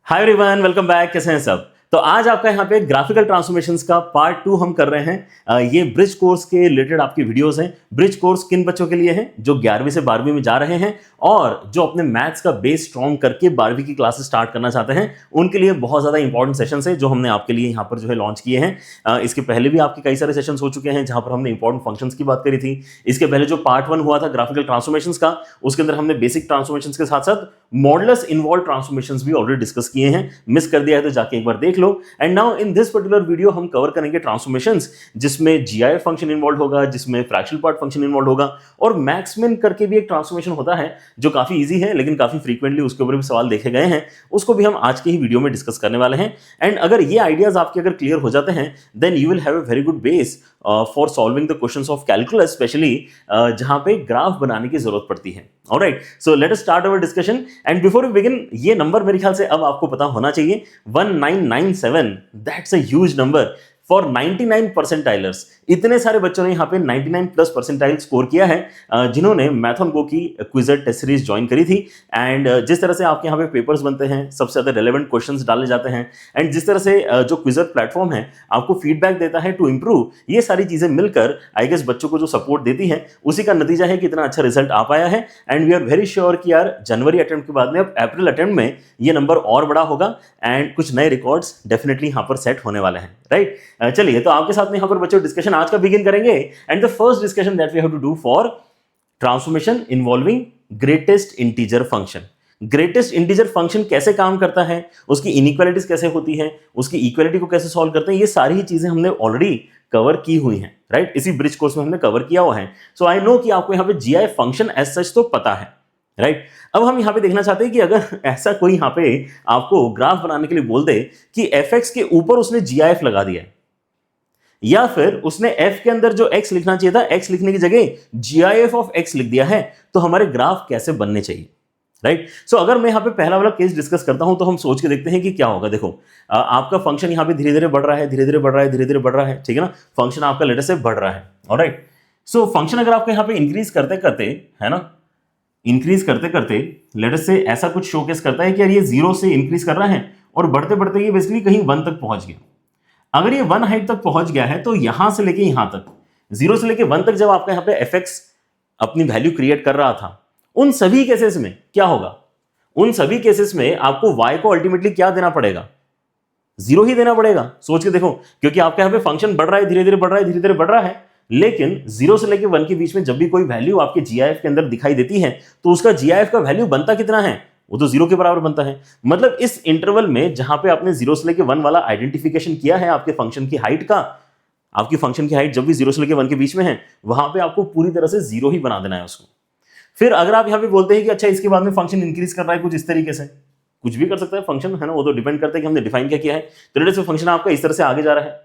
Hi everyone, welcome back. कैसे हैं सब? तो आज आपका यहाँ पे ग्राफिकल ट्रांसफॉर्मेशंस का पार्ट 2 हम कर रहे हैं। ये ब्रिज कोर्स के रिलेटेड आपकी वीडियोस हैं। ब्रिज कोर्स किन बच्चों के लिए है? जो 11वीं से 12वीं में जा रहे हैं और जो अपने मैथ्स का बेस स्ट्रॉन्ग करके 12वीं की क्लासेस स्टार्ट करना चाहते हैं, उनके लिए बहुत ज़्यादा इंपॉर्टेंट सेशंस है जो हमने आपके लिए यहाँ पर जो है लॉन्च किए हैं। इसके पहले भी आपके कई सारे सेशंस हो चुके हैं जहाँ पर हमने इंपॉर्टेंट फंक्शंस की बात करी थी। इसके पहले जो पार्ट 1 हुआ था ग्राफिकल ट्रांसफॉर्मेशंस का, उसके अंदर हमने बेसिक ट्रांसफॉर्मेशंस के साथ साथ मॉडुलस इन्वॉल्व ट्रांसफॉर्मेशंस भी ऑलरेडी डिस्कस किए हैं। मिस कर दिया है तो जाके एक बार देख लो। And now in this particular video हम कवर करेंगे ट्रांसफॉर्मेशंस जिसमें जीआईएफ फंक्शन इन्वॉल्व होगा, जिसमें फ्रैक्शनल पार्ट फंक्शन इन्वॉल्व होगा और मैक्समिन करके भी एक ट्रांसफॉर्मेशन होता है जो काफी इजी है लेकिन काफी फ्रीक्वेंटली उसके ऊपर भी सवाल देखे गए हैं। उसको भी हम आज के ही वीडियो में डिस्कस करने वाले हैं। एंड अगर ये आइडियाज आपके अगर क्लियर हो जाते हैं then you will have a very good base for solving the questions of calculus, specially जहां पे ग्राफ बनाने की जरूरत पड़ती है। Alright, so let us start our discussion. And before we begin, ये नंबर मेरे ख्याल से अब आपको पता होना चाहिए, 1997। That's a huge number for 99 percentilers. इतने सारे बच्चों ने यहाँ पे 99 प्लस परसेंटाइल स्कोर किया है जिन्होंने मैथ ऑन गो की क्विज़र टेस्ट सीरीज ज्वाइन करी थी। एंड जिस तरह से आपके यहाँ पे पेपर्स बनते हैं, सबसे ज़्यादा रेलेवेंट क्वेश्चंस डाले जाते हैं एंड जिस तरह से जो क्विज़र प्लेटफॉर्म है आपको फीडबैक देता है टू इम्प्रूव, ये सारी चीज़ें मिलकर आई गेस बच्चों को जो सपोर्ट देती है उसी का नतीजा है कि इतना अच्छा रिजल्ट आ पाया है। And we are very sure कि यार जनवरी अटेम्प्ट के बाद में अब अप्रैल अटेम्प्ट में ये नंबर और बड़ा होगा एंड कुछ नए रिकॉर्ड्स डेफिनेटली यहाँ पर सेट होने वाले हैं। राइट, चलिए तो आपके साथ में यहाँ पर बच्चों डिस्कशन आज का बिगिन करेंगे। And the first discussion that we have to do for transformation involving greatest integer function. Greatest integer function कैसे काम करता है, उसकी इनइक्वालिटीज कैसे होती है, उसकी इक्वालिटी को कैसे सॉल्व करते हैं, ये सारी ही चीजें हमने ऑलरेडी कवर की हुई हैं। राइट, इसी ब्रिज कोर्स में हमने कवर किया हुआ है। सो आई नो कि आपको यहाँ पे जीआई फंक्शन एज सच तो पता है। राइट, अब हम यहाँ पे देखना चाहते हैं कि अगर ऐसा कोई यहाँ पे आपको ग्राफ बनाने के लिए बोल दे कि एफ एक्स के ऊपर उसने जीआईएफ लगा दिया है या फिर उसने f के अंदर जो x लिखना चाहिए था x लिखने की जगह GIF ऑफ x लिख दिया है, तो हमारे ग्राफ कैसे बनने चाहिए। राइट, सो अगर मैं यहाँ पे पहला वाला केस डिस्कस करता हूं तो हम सोच के देखते हैं कि क्या होगा। देखो आपका फंक्शन यहाँ पे धीरे धीरे बढ़ रहा है, धीरे धीरे बढ़ रहा है, धीरे धीरे बढ़ रहा है, ठीक है ना। फंक्शन आपका लेटर से बढ़ रहा है। ऑलराइट, सो फंक्शन अगर आपको यहाँ पे इंक्रीज करते करते, है ना, इंक्रीज करते करते लेटर से ऐसा कुछ शोकेस करता है कि यार ये 0 से इंक्रीज कर रहा है और बढ़ते बढ़ते ये बेसिकली कहीं 1 तक पहुंच गया। अगर ये 1 हाइट तक पहुंच गया है तो यहां से लेके यहां तक, 0 से लेके 1 तक जब आपका यहाँ पे एफ एक्स अपनी वैल्यू क्रिएट कर रहा था, उन सभी केसेस में क्या होगा? उन सभी केसेस में आपको y को अल्टीमेटली क्या देना पड़ेगा? 0 ही देना पड़ेगा। सोच के देखो, क्योंकि आपके यहाँ पे फंक्शन बढ़ रहा है, धीरे धीरे बढ़ रहा है, धीरे धीरे बढ़ रहा है, लेकिन 0 से लेके 1 के बीच में जब भी कोई वैल्यू आपके जीआईएफ के अंदर दिखाई देती है तो उसका जीआईएफ का वैल्यू बनता कितना है? वो तो 0 के बराबर बनता है। मतलब इस इंटरवल में जहां पे आपने 0 से लेके 1 वाला आइडेंटिफिकेशन किया है आपके फंक्शन की हाइट का, आपकी फंक्शन की हाइट जब भी 0 से लेके 1 के बीच में है वहां पे आपको पूरी तरह से 0 ही बना देना है उसको। फिर अगर आप यहाँ पे बोलते हैं कि अच्छा इसके बाद में फंक्शन इंक्रीज कर रहा है कुछ इस तरीके से, कुछ भी कर सकता है फंक्शन, है ना, वो तो डिपेंड करता है कि हमने डिफाइन क्या किया है। तो लेट्स से फंक्शन आपका इस तरह से आगे जा रहा है।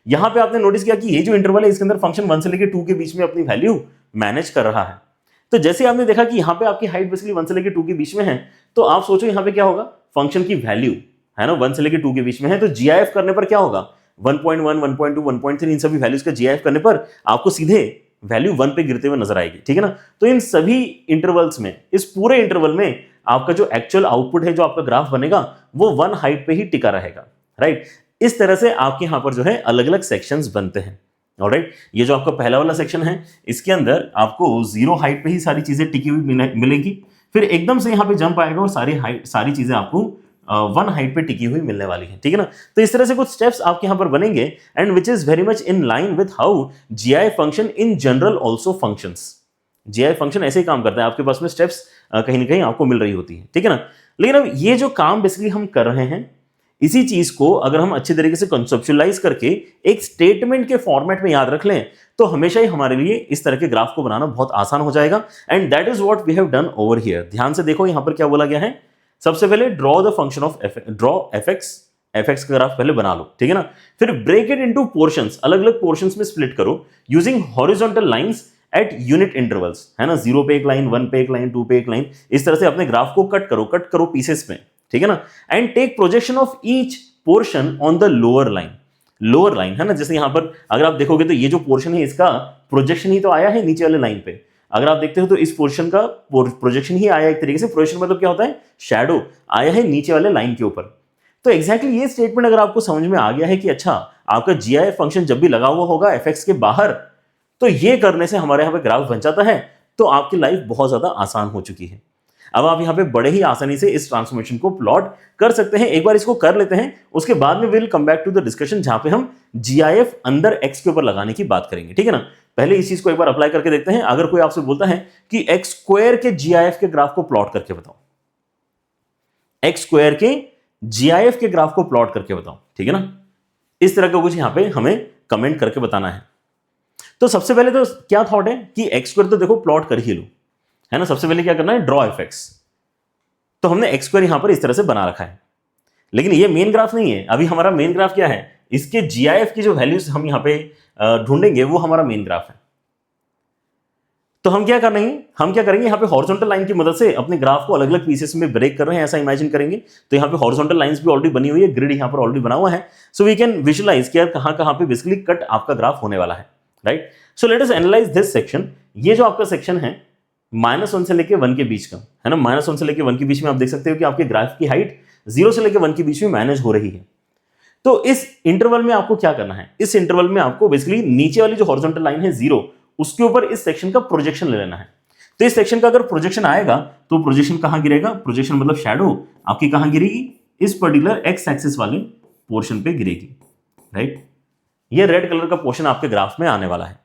यहां पे आपने नोटिस किया कि ये जो इंटरवल है इसके अंदर फंक्शन 1 से लेके 2 के बीच में अपनी वैल्यू मैनेज कर रहा है। तो जैसे आपने देखा कि यहाँ पे आपकी हाइट बेसिकली 1 से लेके 2 के बीच में है, तो आप सोचो यहाँ पे क्या होगा, फंक्शन की वैल्यू, है ना, 1 से लेके 2 के बीच में है, तो जीआईएफ करने पर क्या होगा, 1.1, 1.2, 1.3 इन सभी वैल्यूज का जीआईएफ करने पर आपको सीधे वैल्यू 1 पे गिरते हुए नजर आएगी। ठीक है ना। तो इन सभी इंटरवल्स में, इस पूरे इंटरवल में आपका जो एक्चुअल आउटपुट है, जो आपका ग्राफ बनेगा, वो 1 हाइट पे ही टिका रहेगा। राइट, इस तरह से आपके यहां पर जो है अलग अलग सेक्शंस बनते हैं। ऑलराइट, ये जो आपका पहला वाला सेक्शन है इसके अंदर आपको 0 हाइट पे ही सारी चीजें टिकी हुई मिलेगी, फिर एकदम से यहाँ पे जंप आएगा और सारी चीजें आपको 1 हाइट पे टिकी हुई मिलने वाली है। ठीक है ना। तो इस तरह से कुछ स्टेप्स आपके यहाँ पर बनेंगे and which is very much in line with how GI function in general also functions. GI function ऐसे ही काम करता है, आपके पास में स्टेप्स कहीं ना कहीं आपको मिल रही होती है। ठीक है ना। लेकिन अब ये जो काम बेसिकली हम कर रहे हैं, इसी चीज को अगर हम अच्छे तरीके से कंसेप्चुअलाइज करके एक स्टेटमेंट के फॉर्मेट में याद रख लें तो हमेशा ही हमारे लिए इस तरह के ग्राफ को बनाना बहुत आसान हो जाएगा। And that is what we have done over here. ध्यान से देखो यहां पर क्या बोला गया है। सबसे पहले draw the function of draw F x का ग्राफ पहले बना लो। ठीक है ना। फिर ब्रेक इट इनटू पोर्शंस, अलग अलग पोर्शंस में स्प्लिट करो using horizontal lines eight unit intervals, है ना। 0 पे एक लाइन, 1 पे एक लाइन, 2 पे एक लाइन, इस तरह से अपने ग्राफ को कट करो पीसेस में। ठीक है ना। And take projection of each portion on the lower line, है ना। जैसे यहां पर अगर आप देखोगे तो ये जो पोर्शन है इसका प्रोजेक्शन ही तो आया है नीचे वाले लाइन पे। अगर आप देखते हो तो इस पोर्शन का प्रोजेक्शन ही आया एक तरीके से। प्रोजेक्शन मतलब क्या होता है, शैडो आया है नीचे वाले लाइन के ऊपर। तो एग्जैक्टली ये स्टेटमेंट अगर आपको समझ में आ गया है कि अच्छा आपका GIF फंक्शन जब भी लगा हुआ होगा fx के बाहर, तो ये करने से हमारे यहाँ पे ग्राफ बन जाता है, तो आपकी लाइफ बहुत ज्यादा आसान हो चुकी है। अब आप यहाँ पे बड़े ही आसानी से इस ट्रांसफॉर्मेशन को प्लॉट कर सकते हैं। एक बार इसको कर लेते हैं, उसके बाद में will come back to the discussion जहां पे हम GIF अंदर x के ऊपर लगाने की बात करेंगे, ठीक है ना। पहले इस चीज को एक बार अप्लाई करके देखते हैं। अगर कोई आपसे बोलता है कि x स्क्वायर के GIF के ग्राफ को प्लॉट करके बताओ, x स्क्वायर के GIF के ग्राफ को प्लॉट करके बताओ, ठीक है ना, इस तरह का कुछ यहां पे हमें कमेंट करके बताना है। तो सबसे पहले तो क्या थॉट है कि x स्क्वायर तो देखो प्लॉट कर ही लो, है ना। सबसे पहले क्या करना है, ड्रॉ fx। तो हमने x स्क्वायर यहां पर इस तरह से बना रखा है, लेकिन ये मेन ग्राफ नहीं है। अभी हमारा मेन ग्राफ क्या है, इसके GIF की जो वैल्यूज हम यहां पे ढूंढेंगे वो हमारा मेन ग्राफ है। तो हम क्या करेंगे यहां पे हॉरिजॉन्टल लाइन की मदद से अपने ग्राफ को अलग अलग पीसेस में ब्रेक कर रहे हैं, ऐसा इमेजिन करेंगे। तो यहां पे हॉरिजॉन्टल लाइंस भी ऑलरेडी बनी हुई है, ग्रिड यहां पर ऑलरेडी बना हुआ है। सो वी कैन विजुअलाइज कि कहां कहां पे बेसिकली कट आपका ग्राफ होने वाला है, right. So let us analyse this section. ये जो आपका सेक्शन है -1 से लेके 1 के बीच का, है ना। -1 से लेके 1 के बीच में आप देख सकते हो कि आपके ग्राफ की हाइट 0 से लेके 1 के बीच में मैनेज हो रही है। तो इस इंटरवल में आपको क्या करना है, इस इंटरवल में आपको बेसिकली नीचे वाली जो हॉरिजॉन्टल लाइन है 0, उसके ऊपर इस सेक्शन का प्रोजेक्शन ले लेना है। तो इस सेक्शन का अगर प्रोजेक्शन आएगा तो प्रोजेक्शन कहां गिरेगा, प्रोजेक्शन मतलब शैडो आपकी कहां गिरेगी, इस पर्टिकुलर x एक्सिस वाले पोर्शन पे गिरेगी, राइट। ये रेड कलर का पोर्शन आपके ग्राफ में आने वाला है।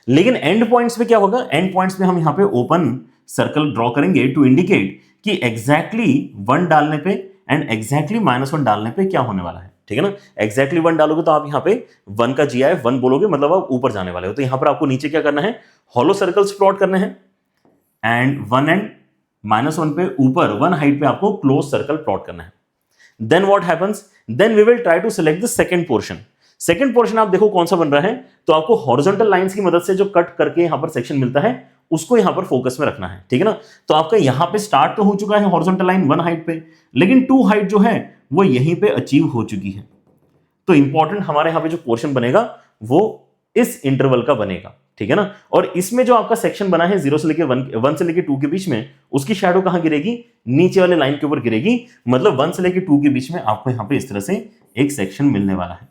लेकिन एंड पॉइंट्स पे क्या होगा, एंड पॉइंट्स पे हम यहां पे ओपन सर्कल ड्रॉ करेंगे टू इंडिकेट कि एग्जैक्टली 1 डालने पे एंड एग्जैक्टली -1 डालने पे क्या होने वाला है, ठीक है ना। एग्जैक्टली 1 डालोगे तो आप यहां पे 1 का GIF 1 बोलोगे, मतलब आप ऊपर जाने वाले हो। तो यहां पर आपको नीचे क्या करना है, हॉलो सर्कल्स प्लॉट करने हैं एंड 1 एंड -1 पे ऊपर 1 हाइट पे आपको क्लोज सर्कल प्लॉट करना है। Then what happens, then we will try to select the second portion. Second portion आप देखो कौन सा बन रहा है, तो आपको हॉरिजॉन्टल लाइंस की मदद से जो कट करके यहां पर सेक्शन मिलता है उसको यहां पर फोकस में रखना है, ठीक है ना। तो आपका यहां पे स्टार्ट तो हो चुका है हॉरिजॉन्टल लाइन 1 हाइट पे, लेकिन 2 हाइट जो है वो यहीं पे अचीव हो चुकी है। तो इंपॉर्टेंट हमारे यहां पे जो पोर्शन बनेगा वो इस इंटरवल का बनेगा, ठीक है ना। और इसमें जो आपका सेक्शन बना है 0 से लेके 1 से लेके 2 के बीच में, उसकी शैडो कहां गिरेगी, नीचे वाले लाइन के ऊपर गिरेगी। मतलब 1 से लेके 2 के बीच में आपको यहां पे इस तरह से एक सेक्शन मिलने वाला है,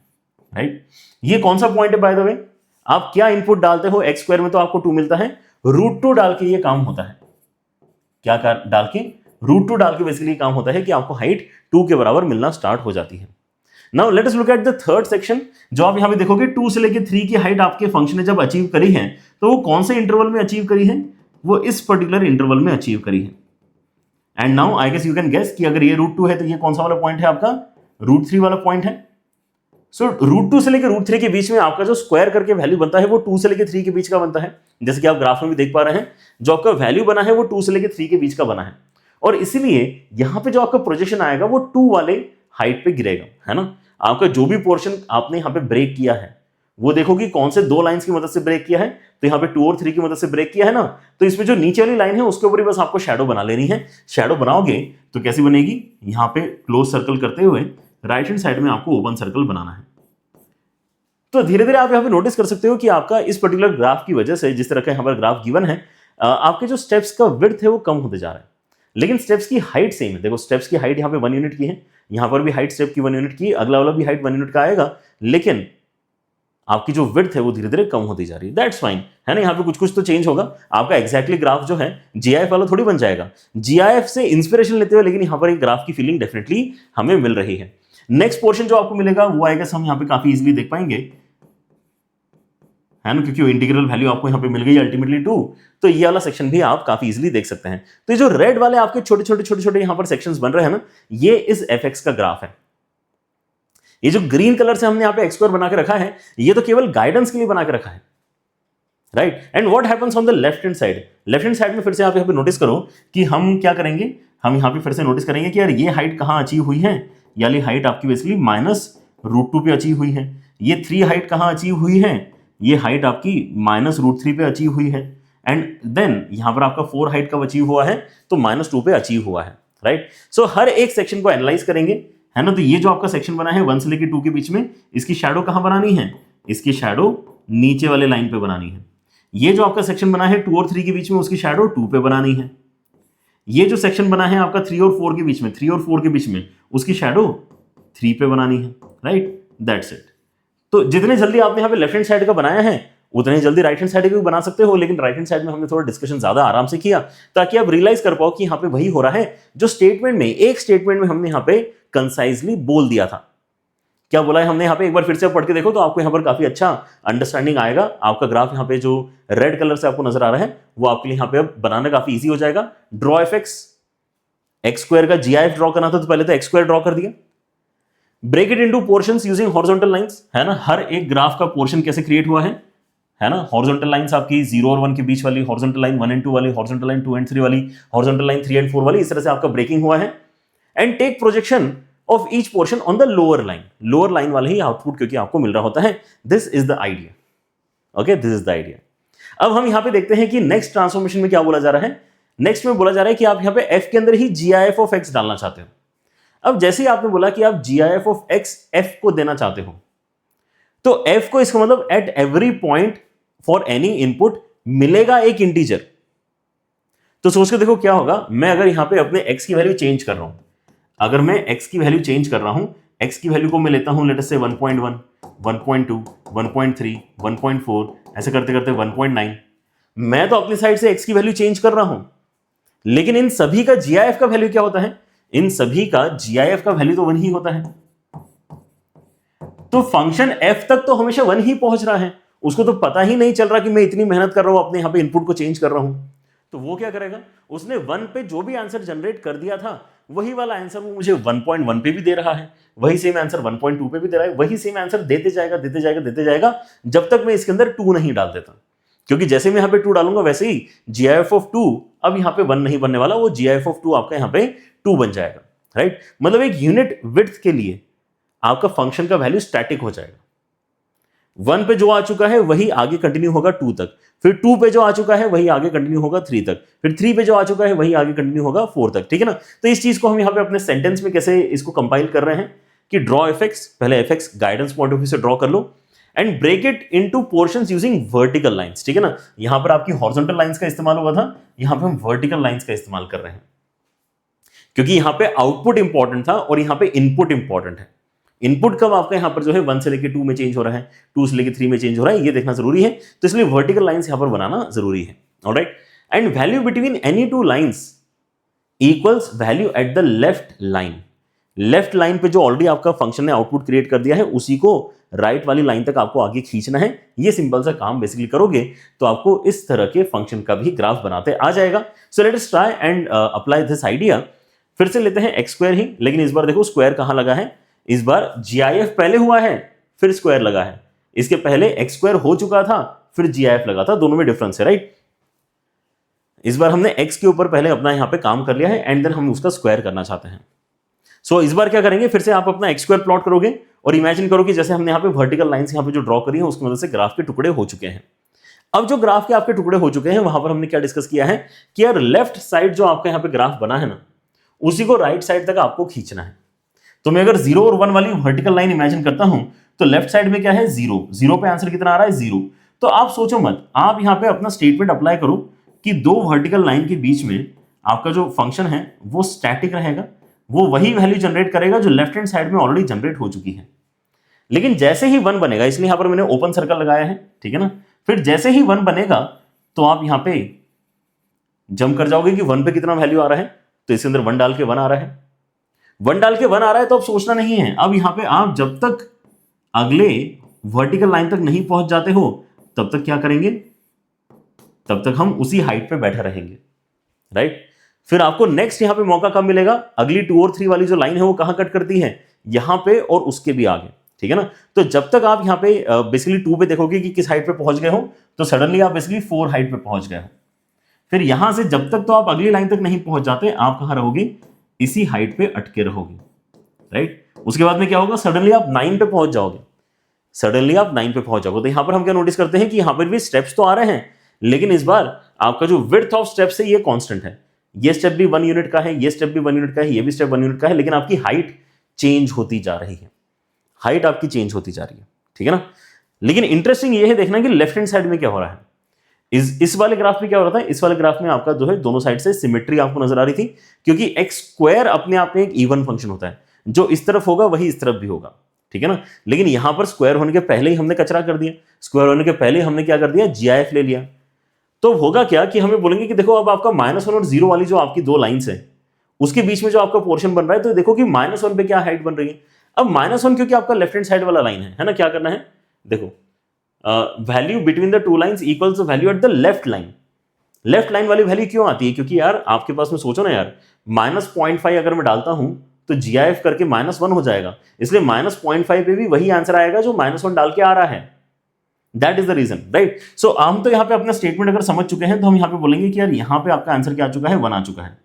राइट। ये कौन सा पॉइंट है बाय द वे, आप क्या इनपुट डालते हो, x स्क्वायर में तो आपको 2 मिलता है, √2 डाल के ये काम होता है। क्या डाल के, √2 डाल के बेसिकली काम होता है कि आपको हाइट 2 के बराबर मिलना स्टार्ट हो जाती है। Now let us look at the third section. जो आप यहां पे देखोगे 2 से लेके 3 की हाइट आपके फंक्शन ने जब अचीव करी है, तो वो कौन से इंटरवल में अचीव करी है, वो इस पर्टिकुलर इंटरवल में अचीव करी है। And now I guess you can guess कि अगर ये √2 है तो ये कौन सा वाला पॉइंट है, आपका √3 वाला पॉइंट है। सो √2 से लेकर √3 के बीच में आपका जो स्क्वायर करके वैल्यू बनता है वो 2 से लेकर 3 के बीच का बनता है। जैसे कि आप ग्राफ में भी देख पा रहे हैं, जो आपका वैल्यू बना है वो 2 से लेकर 3 के बीच का बना है। और इसीलिए यहां पे जो आपका प्रोजेक्शन आएगा वो 2 वाले हाइट पे गिरेगा, है ना। आपका जो भी पोर्शन आपने यहां पे ब्रेक किया है वो देखो कि कौन से 2 लाइंस की मदद से ब्रेक किया है। तो यहां पे 2 और 3 की मदद से ब्रेक किया है ना, तो इसमें जो नीचे वाली लाइन है उसके ऊपर ही बस आपको शैडो बना लेनी है। शैडो बनाओगे तो कैसी बनेगी, यहां पे क्लोज सर्कल करते हुए राइट हैंड साइड में आपको ओपन सर्कल बनाना है। तो धीरे धीरे आप यहां पे नोटिस कर सकते हो कि आपका इस पर्टिकुलर ग्राफ की वजह से, जिस तरह का यहां पर ग्राफ गिवन है, आपके जो स्टेप्स का विड्थ है वो कम होते जा रहा है, लेकिन स्टेप्स की हाइट सेम है। देखो स्टेप्स की हाइट यहां पे 1 यूनिट की है, यहां पर भी हाइट स्टेप की 1 यूनिट की, अगला वाला भी हाइट 1 यूनिट का आएगा, लेकिन आपकी जो विड्थ है वो धीरे धीरे कम होती जा रही है। दैट्स फाइन, है ना। यहां पे कुछ कुछ तो चेंज होगा। आपका एग्जैक्टली ग्राफ जो है GIF वाला थोड़ी बन जाएगा, GIF से इंस्पिरेशन लेते हुए, लेकिन यहां पर एक ग्राफ की फीलिंग डेफिनेटली हमें मिल रही है। नेक्स्ट पोर्शन जो आपको मिलेगा वो आएगा, हम यहां पे काफी इजीली देख पाएंगे, है ना, क्योंकि इंटीग्रल वैल्यू आपको यहां पे मिल गई अल्टीमेटली 2। तो ये वाला सेक्शन भी आप काफी इजीली देख सकते हैं। तो ये जो रेड वाले आपके छोटे छोटे यहां पर सेक्शंस बन रहे हैं ना, ये इस fx का ग्राफ है। ये जो ग्रीन कलर से हमने यहां पे x स्क्वायर बना के रखा है, ये तो केवल गाइडेंस के लिए बना के रखा है, right. And what happens on the left hand side, left hand side में फिर से आप यहां पे नोटिस करो कि हम क्या करेंगे, हम यहां पे फिर से नोटिस करेंगे कि यार ये हाइट कहां अचीव हुई है, यानी हाइट आपकी बेसिकली -√2 पे अचीव हुई है। ये 3 हाइट कहां अचीव हुई है, ये हाइट आपकी -√3 पे अचीव हुई है। एंड देन यहां पर आपका 4 हाइट कब अचीव हुआ है, तो -2 पे अचीव हुआ है, राइट। सो हर एक सेक्शन को एनालाइज करेंगे, है ना। तो ये जो आपका सेक्शन बना है 1 से लेकर 2 के बीच में, इसकी शैडो कहां बनानी है, इसकी शैडो नीचे वाले लाइन पे बनानी है। ये जो आपका सेक्शन बना है 2 और 3 के बीच में, उसकी शैडो 2 पे बनानी है। ये जो सेक्शन बना है आपका 3 और 4 के बीच में, 3 और 4 के बीच में, उसकी शैडो 3 पे बनानी है, राइट, दैट्स इट। तो जितने जल्दी आपने यहाँ पे लेफ्ट हैंड साइड का बनाया है उतने जल्दी राइट हैंड साइड का भी बना सकते हो, लेकिन राइट हैंड साइड में हमने थोड़ा डिस्कशन ज्यादा आराम से किया ताकि आप रियलाइज कर पाओ कि यहाँ पे वही हो रहा है जो स्टेटमेंट में, एक स्टेटमेंट में हमने यहाँ पे कंसाइजली बोल दिया था। क्या बोला है हमने यहाँ पे, एक बार फिर से पढ़ के देखो तो आपको यहाँ पर काफी अच्छा अंडरस्टैंडिंग आएगा। आपका ग्राफ यहाँ पे जो रेड कलर से आपको नजर आ रहा है वो आपके लिए यहाँ पे अब बनाना काफी ईजी हो जाएगा। ड्रॉ एफ एक्स स्क्वायर का GIF ड्रॉ करना था तो पहले तो एक्स स्क्वायर ड्रॉ कर दिया। Break it into portions using horizontal lines, है ना, हर एक ग्राफ का पोर्शन कैसे क्रिएट हुआ है ना, हॉरिजॉन्टल लाइंस आपकी 0 और 1 के बीच वाली, हॉरिजॉन्टल लाइन 1 एंड 2 वाली, हॉरिजॉन्टल लाइन 2 एंड 3 वाली, हॉरिजॉन्टल लाइन 3 एंड 4 वाली, इस तरह से आपका ब्रेकिंग हुआ है। And take projection of each portion on the lower line वाले ही आउटपुट क्योंकि आपको मिल रहा होता है। This is the idea, okay, this is the idea. अब हम यहां पे देखते हैं कि नेक्स्ट ट्रांसफॉर्मेशन में क्या बोला जा रहा है। नेक्स्ट में बोला जा रहा है कि आप यहां पे f के अंदर ही GIF ऑफ x डालना चाहते हो। अब जैसे ही आपने बोला कि आप GIF ऑफ x f को देना चाहते हो तो f को, इसका मतलब at every point for any input मिलेगा एक इंटीजर। तो सोच के देखो क्या होगा, मैं अगर यहां पे अपने x की वैल्यू चेंज कर रहा हूं, अगर मैं x की वैल्यू चेंज कर रहा हूं, x की वैल्यू को मैं लेता हूं लेट अस से 1.1, 1.2, 1.3, 1.4, ऐसे करते करते 1.9, मैं तो अपनी साइड से x की वैल्यू चेंज कर रहा हूं, लेकिन इन सभी का GIF का वैल्यू क्या होता है, इन सभी का GIF का वैल्यू तो 1 ही होता है। तो फंक्शन f तक तो हमेशा 1 ही पहुंच रहा है, उसको तो पता ही नहीं चल रहा कि मैं इतनी मेहनत कर रहा हूं अपने यहां पे इनपुट को चेंज कर रहा हूं। तो वो क्या करेगा, उसने 1 पे जो भी आंसर जनरेट कर दिया था वही वाला आंसर वो मुझे 1.1 पे भी दे रहा है, वही सेम आंसर 1.2 पे भी दे रहा है, वही सेम आंसर देते जाएगा जब तक मैं इसके अंदर 2 नहीं डाल देता। क्योंकि जैसे मैं यहां पे 2 डालूंगा वैसे ही GIF ऑफ 2 अब यहां पे 1 नहीं बनने वाला, वो GIF ऑफ 2 आपका यहां पे 2 बन जाएगा, राइट। मतलब एक यूनिट विड्थ के लिए आपका फंक्शन का वैल्यू स्टैटिक हो जाएगा। 1 पे जो आ चुका है वही आगे कंटिन्यू होगा 2 तक, फिर 2 पे जो आ चुका है वही आगे कंटिन्यू होगा 3 तक, फिर 3 पे जो आ चुका है वही आगे कंटिन्यू होगा 4 तक, ठीक है ना। तो इस चीज को हम यहां पे अपने सेंटेंस में कैसे इसको कंपाइल कर रहे हैं कि ड्रॉ एफएक्स, पहले FX guidance point of view से ड्रॉ कर लो and break it into portions using vertical lines, ठीक है ना। यहां पर आपकी हॉरिजॉन्टल लाइंस का इस्तेमाल हुआ था, यहां पे हम वर्टिकल लाइंस का इस्तेमाल कर रहे हैं क्योंकि यहां पे आउटपुट इंपॉर्टेंट था और यहां पे इनपुट इंपॉर्टेंट है। इनपुट कब आपका यहां पर जो है 1 से लेकर 2 में चेंज हो रहा है, 2 से लेकर 3 में चेंज हो रहा है, ये देखना जरूरी है। तो इसलिए वर्टिकल लाइंस यहां पर बनाना जरूरी है, alright. And value between any 2 lines equals value at the left line. Left line पे जो ऑलरेडी आपका फंक्शन ने आउटपुट क्रिएट कर दिया है उसी को राइट वाली लाइन तक आपको आगे खींचना है। ये सिंपल सा काम बेसिकली करोगे तो आपको इस तरह के फंक्शन का भी ग्राफ बनाते आ जाएगा। सो let us try and apply this idea. फिर से लेते हैं एक्स स्क्वायर ही, लेकिन इस बार देखो स्क्वायर कहां लगा है, इस बार GIF पहले हुआ है फिर स्क्वायर लगा है, इसके पहले एक्स स्क्वायर हो चुका था फिर GIF लगा था, दोनों में डिफरेंस है, राइट। इस बार हमने x के ऊपर पहले अपना यहां पे काम कर लिया है एंड देन हम उसका स्क्वायर करना चाहते हैं। सो इस बार क्या करेंगे, फिर से आप अपना एक्स स्क्वायर प्लॉट करोगे और इमेजिन करो कि जैसे हमने यहाँ पे वर्टिकल लाइंस यहाँ पे जो ड्रॉ करी है उसकी मदद से ग्राफ के टुकड़े हो चुके हैं। अब जो ग्राफ के आपके टुकड़े हो चुके हैं वहां पर हमने क्या डिस्कस किया है कि यार लेफ्ट साइड जो आपका यहाँ पे ग्राफ बना है ना उसी को राइट साइड तक आपको खींचना है। तो मैं अगर 0 और 1 वाली वर्टिकल लाइन इमेजिन करता हूं तो लेफ्ट साइड में क्या है 0 पे आंसर कितना आ रहा है 0। तो आप सोचो मत, आप यहां पे अपना स्टेटमेंट अप्लाई करो कि 2 वर्टिकल लाइन के बीच में आपका जो फंक्शन है वो स्टैटिक रहेगा, वो वही वैल्यू जनरेट करेगा जो लेफ्ट हैंड साइड में ऑलरेडी जनरेट हो चुकी है। लेकिन जैसे ही 1 बनेगा, इसलिए यहां पर मैंने ओपन सर्कल लगाया है, ठीक है ना। फिर जैसे ही 1 बनेगा तो आप यहां पे जंप कर जाओगे कि 1 पे कितना वैल्यू आ रहा है, तो इसके अंदर 1 डाल के 1 आ रहा है, 1 डाल के 1 आ रहा है तो अब सोचना नहीं है। अब यहां पे आप जब तक अगले वर्टिकल लाइन तक नहीं पहुंच जाते हो तब तक क्या करेंगे, तब तक हम उसी हाइट पे बैठे रहेंगे, राइट। फिर आपको नेक्स्ट यहां पे मौका कब मिलेगा, अगली 2 और 3 वाली जो लाइन है वो कहां कट करती है, यहां पे और उसके भी आगे, ठीक है ना। तो जब तक आप यहां पे बेसिकली 2 पे देखोगे कि किस हाइट पे पहुंच गए हो तो सडनली आप बेसिकली 4 हाइट पे पहुंच गए हो। फिर यहां से जब तक तो आप अगली लाइन तक नहीं पहुंच जाते, आप कहां रहोगे, इसी हाइट पे अटके रहोगे, राइट। उसके बाद में क्या होगा, सडनली आप 9 पे पहुंच जाओगे, सडनली आप 9 पे पहुंच जाओगे। तो यहां पर हम क्या नोटिस करते हैं कि यहां पर भी स्टेप्स तो आ रहे हैं, लेकिन इस बार आपका जो विड्थ ऑफ स्टेप्स है ये कांस्टेंट है। ये स्टेप भी 1 यूनिट का है, ये स्टेप भी 1 यूनिट का है, ये भी स्टेप 1 यूनिट का है, लेकिन आपकी हाइट चेंज होती जा रही है, हाइट आपकी चेंज होती जा रही है, ठीक है ना। लेकिन इंटरेस्टिंग ये है देखना कि लेफ्ट हैंड साइड में क्या हो रहा है। इस वाले ग्राफ में क्या हो रहा था, इस वाले ग्राफ में आपका जो है दोनों साइड से सिमेट्री आपको नजर आ रही थी, क्योंकि एक्स स्क्वायर अपने आप में एक इवन फंक्शन होता है। जो इस तरफ होगा वही इस तरफ भी होगा, ठीक है ना। लेकिन यहां पर स्क्वायर होने के पहले ही हमने कचरा कर दिया, स्क्वायर होने के पहले हमने क्या कर दिया, जीआईएफ ले लिया। तो होगा क्या कि हमें बोलेंगे कि देखो अब आपका -1 और 0 वाली जो आपकी दो लाइंस है उसके बीच में जो आपका पोर्शन बन रहा है, तो देखो कि -1 पे क्या हाइट बन रही है। अब -1 क्योंकि आपका लेफ्ट हैंड साइड वाला लाइन है ना, क्या करना है, देखो value between the two lines equals the value at the left line. Left line वाली वैल्यू क्यों आती है, क्योंकि यार आपके पास में सोचो ना यार, -0.5 अगर मैं डालता हूं तो जीआईएफ करके -1 हो जाएगा, इसलिए -0.5 पे भी वही आंसर आएगा जो -1 डाल के आ रहा है। That is the reason, right. So हम तो यहां पे अपना स्टेटमेंट अगर समझ चुके हैं तो हम यहां पे बोलेंगे कि यार यहां पे आपका आंसर क्या आ चुका है, 1 आ चुका है।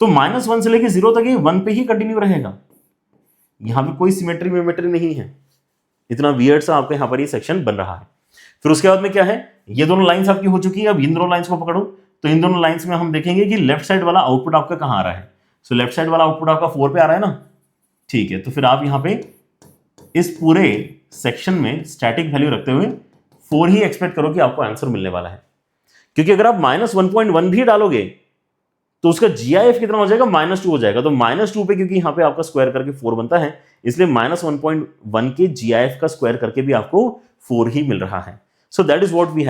तो -1 से लेके 0 तक ये 1 पे ही कंटिन्यू रहेगा, यहां पे कोई सिमेट्री मेमेट्री नहीं है। इतना वियर्ड सा आपका यहां पर ये सेक्शन बन रहा है। फिर उसके बाद में क्या है, ये दोनों लाइंस आपकी हो चुकी है। अब इन दोनों लाइंस को पकड़ो, तो इन दोनों लाइंस में हम देखेंगे कि लेफ्ट साइड वाला आउटपुट आपका कहां आ रहा है। सो लेफ्ट साइड वाला आउटपुट आपका 4 पे आ रहा है ना, ठीक है। तो फिर आप यहां पे इस पूरे सेक्शन में स्टैटिक वैल्यू रखते हुए 4 ही एक्सपेक्ट करो कि आपको आंसर मिलने वाला है, क्योंकि अगर आप -1.1 भी डालोगे तो उसका जीआईएफ कितना हो जाएगा, -2 हो जाएगा। तो -2 पे क्योंकि यहां पे आपका स्क्वायर करके 4 बनता है, इसलिए -1.1 के जीआईएफ का स्क्वायर करके भी आपको 4 ही मिल रहा है। So that is what we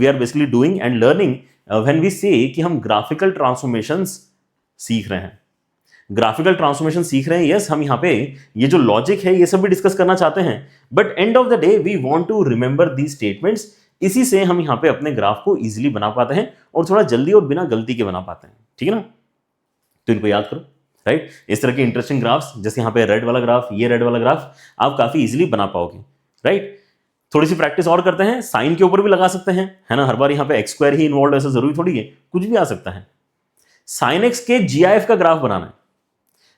are basically doing and learning when we say कि हम ग्राफिकल ट्रांसफॉर्मेशंस सीख रहे हैं। ग्राफिकल ट्रांसफॉर्मेशन सीख रहे हैं, यस। हम यहाँ पे ये जो लॉजिक है ये सब भी डिस्कस करना चाहते हैं, but end of the day we want to remember these statements. इसी से हम यहाँ पे अपने ग्राफ को इजीली बना पाते हैं और थोड़ा जल्दी और बिना गलती के बना पाते हैं, ठीक है ना। तो इनको याद करो, राइट। इस तरह के इंटरेस्टिंग ग्राफ्स, जैसे यहाँ पे रेड वाला ग्राफ, ये रेड वाला ग्राफ, आप काफी इजीली बना पाओगे, राइट। थोड़ी सी प्रैक्टिस और करते हैं, साइन के ऊपर भी लगा सकते हैं, है ना। हर बार यहाँ पे x² ही इन्वॉल्व, ऐसा जरूरी थोड़ी है, कुछ भी आ सकता है। साइन एक्स के जीआईएफ का ग्राफ बनाना है।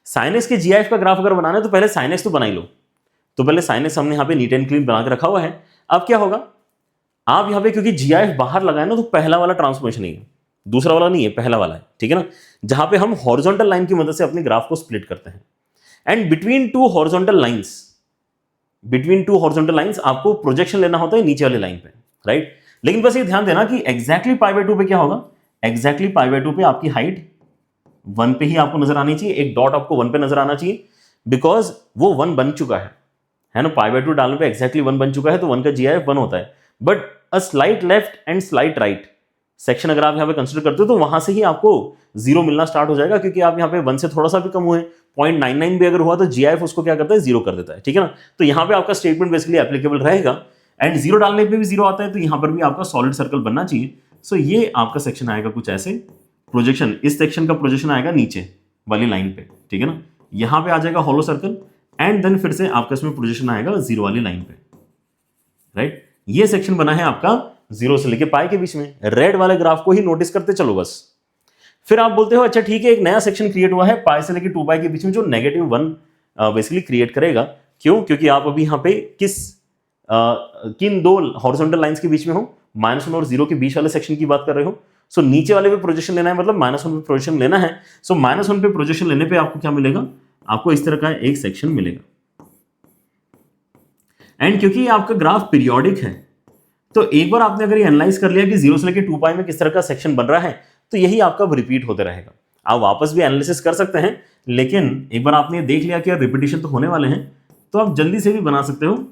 साइन एक्स के जीआईएफ का ग्राफ अगर बनाना है तो पहले साइन एक्स तो बना ही लो। तो पहले साइन एक्स हमने यहाँ पे नीट एंड क्लीन बना के रखा हुआ है। अब क्या होगा, आप यहाँ पे क्योंकि जीआईएफ बाहर लगाए ना, तो पहला वाला ट्रांसफॉर्मेशन ही है, दूसरा वाला नहीं है, पहला वाला है, ठीक है ना। जहां पे हम हॉरिजॉन्टल लाइन की मदद से अपने ग्राफ को स्प्लिट करते हैं, and between two horizontal lines आपको प्रोजेक्शन लेना होता है नीचे वाली लाइन पे, राइट। लेकिन बस ये ध्यान देना कि एग्जैक्टली π/2 पे क्या होगा, एग्जैक्टली π/2 पे आपकी हाइट 1 पे ही आपको नजर आनी चाहिए, एक डॉट आपको 1 पे नजर आना चाहिए, बिकॉज वो 1 बन चुका है ना। π/2 डालने पे एग्जैक्टली 1 बन चुका है, तो 1 का जीआईएफ 1 होता है। But a slight left and slight right section अगर आप यहाँ पे कंसिडर करते हो तो वहां से ही आपको 0 मिलना स्टार्ट हो जाएगा, क्योंकि आप यहाँ पे 1 से थोड़ा सा भी कम हुए, 0.99 भी अगर हुआ तो जीआईएफ उसको क्या करता है, 0 कर देता है, ठीक है ना। तो यहाँ पे आपका स्टेटमेंट बेसिकली एप्लीकेबल रहेगा, एंड 0 डालने पे भी 0 आता है, तो यहाँ पर भी आपका सॉलिड सर्कल बनना चाहिए। सो ये आपका सेक्शन आएगा कुछ ऐसे, प्रोजेक्शन, इस सेक्शन का प्रोजेक्शन आएगा नीचे वाली लाइन पे, ठीक है ना। यहाँ पे आ जाएगा हॉलो सर्कल, एंड देन फिर से आपका इसमें प्रोजेक्शन आएगा 0 वाली लाइन पे, राइट। ये सेक्शन बना है आपका 0 से लेके पाई के बीच में। रेड वाले ग्राफ को ही नोटिस करते चलो बस। फिर आप बोलते हो अच्छा ठीक है, एक नया सेक्शन क्रिएट हुआ है पाई से लेके 2 के बीच में, जो -1 बेसिकली क्रिएट करेगा। क्यों, क्योंकि आप अभी यहाँ पे किन दो हॉरिजॉन्टल लाइंस के बीच में हो, -1 और 0 के बीच वाले सेक्शन की बात कर रहे हो। सो नीचे वाले पे प्रोजेक्शन लेना है, मतलब -1 पे प्रोजेक्शन लेना है। सो -1 पे प्रोजेक्शन लेने पे आपको क्या मिलेगा, आपको इस तरह का एक सेक्शन मिलेगा। एंड क्योंकि आपका ग्राफ पीरियोडिक है, तो एक बार आपने अगर ये एनालाइज कर लिया कि 0 से लेके 2 में किस तरह का सेक्शन बन रहा है, तो यही आपका रिपीट होते रहेगा। आप वापस भी एनालिसिस कर सकते हैं, लेकिन एक बार आपने देख लिया कि यार रिपीटिशन तो होने वाले हैं, तो आप जल्दी से भी बना सकते हो।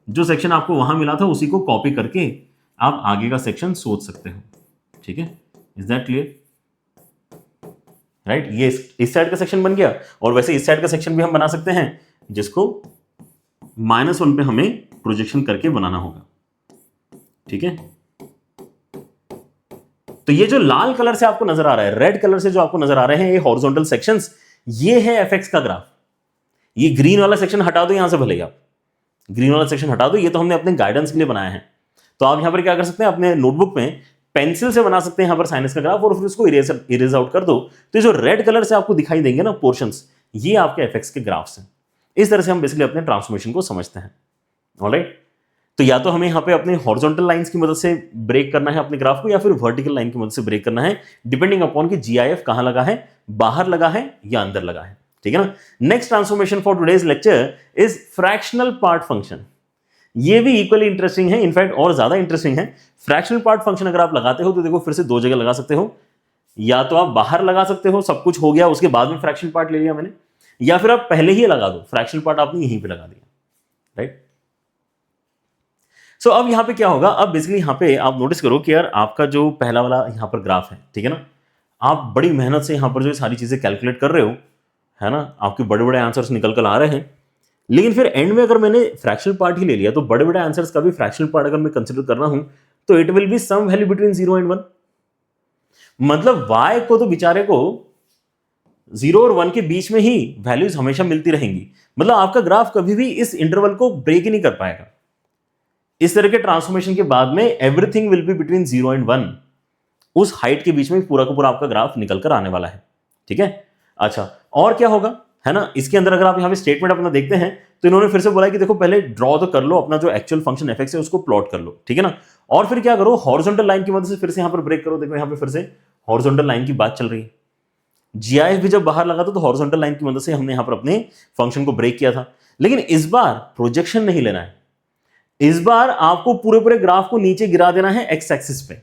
जो सेक्शन आपको वहां मिला था उसी को कॉपी करके आप आगे का सेक्शन सोच सकते हो, ठीक है। Is that clear, right. ये इस साइड का सेक्शन बन गया, और वैसे इस साइड का सेक्शन भी हम बना सकते हैं, जिसको -1 पे हमें प्रोजेक्शन करके बनाना होगा, ठीक है। तो ये जो लाल कलर से आपको नजर आ रहा है, रेड कलर से जो आपको नजर आ रहे हैं, ये हॉरिजॉन्टल सेक्शंस, ये है एफएक्स का ग्राफ। ये ग्रीन वाला सेक्शन हटा दो यहां से, भले आप ग्रीन वाला सेक्शन हटा दो, ये तो हमने अपने गाइडेंस के लिए बनाया है। तो आप यहां पर क्या कर सकते हैं, अपने नोटबुक में पेंसिल से बना सकते हैं यहां पर साइनस का ग्राफ, और फिर उसको इरेज आउट कर दो। तो जो रेड कलर से आपको दिखाई देंगे ना पोर्शंस, ये आपके एफएक्स के ग्राफ्स हैं। इस तरह से हम बेसिकली अपने ट्रांसफॉर्मेशन को समझते हैं, ऑलराइट। तो या तो हमें यहाँ पे अपने हॉरिजॉन्टल लाइंस की मदद से ब्रेक करना है अपने ग्राफ को, या फिर वर्टिकल लाइन की मदद से ब्रेक करना है, डिपेंडिंग अपॉन कि जीआईएफ कहां लगा है, बाहर लगा है या अंदर लगा है, ठीक है ना। Next transformation for today's lecture is fractional part function. ये भी इक्वली इंटरेस्टिंग है, इनफैक्ट और ज्यादा इंटरेस्टिंग है। फ्रैक्शनल पार्ट फंक्शन अगर आप लगाते हो तो देखो फिर से 2 जगह लगा सकते हो, या तो आप बाहर लगा सकते हो, सब कुछ हो गया उसके बाद में फ्रैक्शनल पार्ट ले लिया मैंने, या फिर आप पहले ही लगा दो, फ्रैक्शनल पार्ट आपने यहीं पे लगा दिया, राइट। सो अब यहां पे क्या होगा, अब बेसिकली यहां पे आप नोटिस करो कि यार आपका जो पहला वाला यहां पर ग्राफ है, ठीक है ना, आप बड़ी मेहनत से यहां पर जो सारी चीजें कैलकुलेट कर रहे हो, है ना, आपके बड़े बड़े आंसर्स निकल कर आ रहे हैं, लेकिन फिर एंड में अगर मैंने फ्रैक्शनल पार्ट ही ले लिया तो बड़े बड़े आंसर्स का भी फ्रैक्शनल पार्ट अगर मैं कंसिडर कर रहा हूं तो it will be some value between 0 and 1। मतलब y को तो बेचारे को 0 और 1 के बीच में ही वैल्यूज हमेशा मिलती रहेंगी, मतलब आपका ग्राफ कभी भी इस इंटरवल को ब्रेक ही नहीं कर पाएगा। इस तरह के ट्रांसफॉर्मेशन के बाद में everything will be between 0 and 1, उस हाइट के बीच में पूरा का पूरा आपका ग्राफ निकल कर आने वाला है, ठीक है। अच्छा, और क्या होगा, है ना, इसके अंदर अगर आप यहां पे स्टेटमेंट अपना देखते हैं तो इन्होंने फिर से बोला कि देखो पहले ड्रॉ तो कर लो अपना जो एक्चुअल फंक्शन एफ है उसको प्लॉट कर लो, ठीक है ना, और फिर क्या करो, हॉरिजॉन्टल लाइन की मदद से फिर से यहां पर ब्रेक करो। देखो यहां पे फिर से हॉरिजॉन्टल लाइन की बात चल रही है, जीआईएफ भी जब बाहर लगा था तो हॉरिजॉन्टल लाइन की मदद से हमने यहां पर अपने फंक्शन को ब्रेक किया था, लेकिन इस बार प्रोजेक्शन नहीं लेना है, इस बार आपको पूरे पूरे ग्राफ को नीचे गिरा देना है एक्स एक्सिस पे,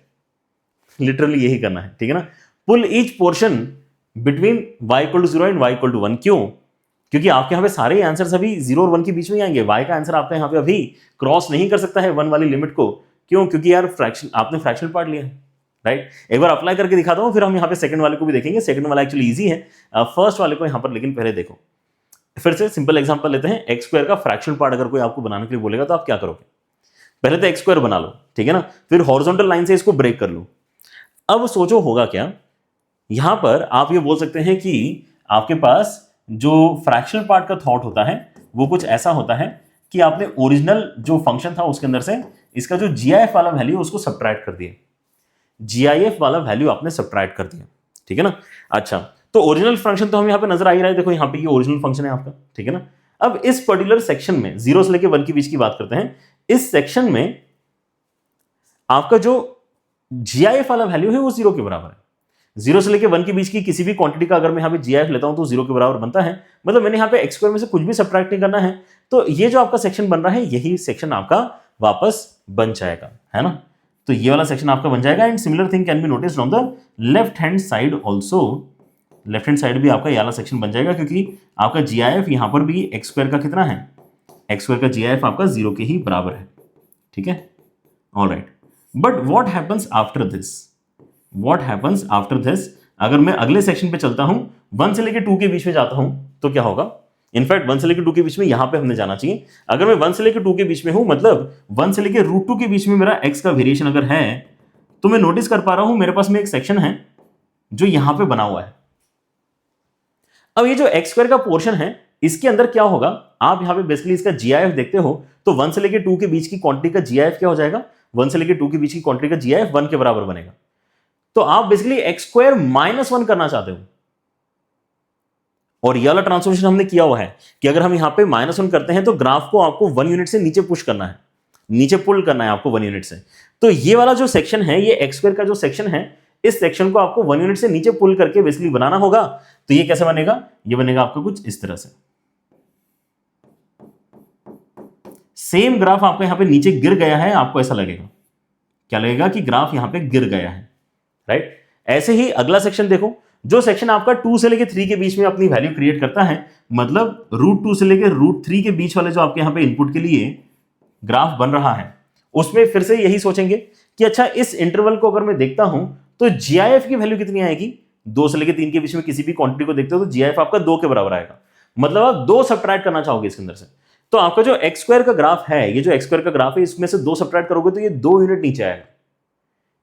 लिटरली यही करना है, ठीक है ना। Pull each portion between y equal to 0 and y equal to 1। क्यों? क्योंकि आपके यहां पे सारे आंसर्स अभी 0 और 1 के बीच में आएंगे, y का आंसर आपका यहां पे अभी क्रॉस नहीं कर सकता है 1 वाली लिमिट को। क्यों? क्योंकि यार फ्रैक्शन, आपने फ्रैक्शनल पार्ट लिया है, राइट। एक बार अप्लाई करके दिखाता हूं, फिर हम यहां पे सेकंड वाले को भी देखेंगे। सेकंड वाला एक्चुअली इजी है, फर्स्ट वाले को यहां पर लेकिन पहले देखो। फिर से सिंपल एग्जांपल लेते हैं, एक्स स्क्वायर का फ्रैक्शनल पार्ट अगर कोई आपको बनाने के लिए बोलेगा तो आप क्या करोगे? पहले तो एक्स स्क्वायर बना लो, ठीक है ना, फिर हॉरिजॉन्टल लाइन से इसको ब्रेक कर लो। अब सोचो होगा क्या, यहां पर आप ये बोल सकते हैं कि आपके पास जो फ्रैक्शनल पार्ट का थॉट होता है वो कुछ ऐसा होता है कि आपने ओरिजिनल जो फंक्शन था उसके अंदर से इसका जो जीआईएफ वाला वैल्यू उसको सब्ट्रैक्ट कर दिया, जीआईएफ वाला वैल्यू आपने सब्ट्रैक्ट कर दिया, ठीक है ना। अच्छा, तो ओरिजिनल फंक्शन तो हम यहां पे नजर आ ही रहा है, देखो यहां पे ये ओरिजिनल फंक्शन है आपका, ठीक है ना। अब इस पर्टिकुलर सेक्शन में 0 से लेकर 1 के बीच की बात करते हैं, इस सेक्शन में आपका जो जीआईएफ वाला वैल्यू है वो 0 के बराबर है। 0 से लेकर 1 के बीच की किसी भी क्वांटिटी का अगर मैं यहां पे जीआईएफ लेता हूं तो 0 के बराबर बनता है, मतलब मैंने यहां पे एक्स स्क्वायर में से कुछ भी सब्ट्रैक्ट नहीं करना है, तो ये जो आपका सेक्शन बन रहा है यही सेक्शन आपका वापस बन जाएगा, है ना। तो ये वाला सेक्शन आपका बन जाएगा। And similar thing can be noticed on the left hand side also, left hand side भी आपका ये वाला सेक्शन बन जाएगा, क्योंकि आपका जीआईएफ यहां पर भी एक्स स्क्वायर का कितना है, एक्स स्क्वायर का जीआईएफ आपका 0 के ही बराबर है, ठीक है। Alright, but what happens after this, what happens after this, अगर मैं अगले सेक्शन पे चलता हूं, 1 से लेकर 2 के बीच में जाता हूं तो क्या होगा? इनफैक्ट 1 से लेकर 2 के बीच में यहां पे हमने जाना चाहिए। अगर मैं 1 से लेकर 2 के बीच में हूं, मतलब 1 से लेकर √2 के बीच में मेरा x का वेरिएशन अगर है, तो मैं नोटिस कर पा रहा हूं मेरे पास में एक सेक्शन है जो यहां पे बना हुआ है। अब ये जो एक्स स्क्वायर का पोर्शन है इसके अंदर क्या होगा, आप यहां पे बेसिकली इसका जीआईएफ देखते हो तो 1 से लेकर 2 के बीच की क्वांटिटी का जीआईएफ क्या हो जाएगा, 1 से लेकर 2 के बीच की क्वांटिटी का जीआईएफ 1 के बराबर बनेगा। तो आप बेसिकली एक्स स्क्वायर -1 करना चाहते हो, और ये वाला ट्रांसफॉर्मेशन हमने किया हुआ है कि अगर हम यहां पे -1 करते हैं तो ग्राफ को आपको 1 यूनिट से नीचे पुश करना है, नीचे पुल करना है आपको 1 यूनिट से। तो ये वाला जो सेक्शन है, ये एक्स स्क्वायर का जो सेक्शन है, इस सेक्शन को आपको 1 यूनिट से नीचे पुल करके बेसिकली बनाना होगा। तो ये कैसे बनेगा? ये बनेगा आपका कुछ इस तरह से, सेम ग्राफ आपको यहां पे नीचे गिर गया है, आपको ऐसा लगेगा, क्या लगेगा कि ग्राफ यहां पे गिर गया है, राइट। ऐसे ही अगला सेक्शन देखो, जो सेक्शन आपका 2 से लेकर 3 के बीच में अपनी वैल्यू क्रिएट करता है, मतलब √2 से लेकर √3 के बीच वाले जो आपके यहां पे इनपुट के लिए ग्राफ बन रहा है, उसमें फिर से यही सोचेंगे कि अच्छा इस इंटरवल को अगर मैं देखता हूं तो जीआईएफ की वैल्यू कितनी आएगी। 2 से लेकर 3 के बीच में किसी भी क्वांटिटी को देखते हो तो जीआईएफ आपका 2 के बराबर आएगा, मतलब आप 2 सब्ट्रैक्ट करना चाहोगे इसके अंदर से। तो आपका जो एक्स स्क्वायर का ग्राफ है, ये जो एक्स स्क्वायर का ग्राफ है, इसमें से 2 सब्ट्रैक्ट करोगे तो ये 2 यूनिट नीचे आएगा।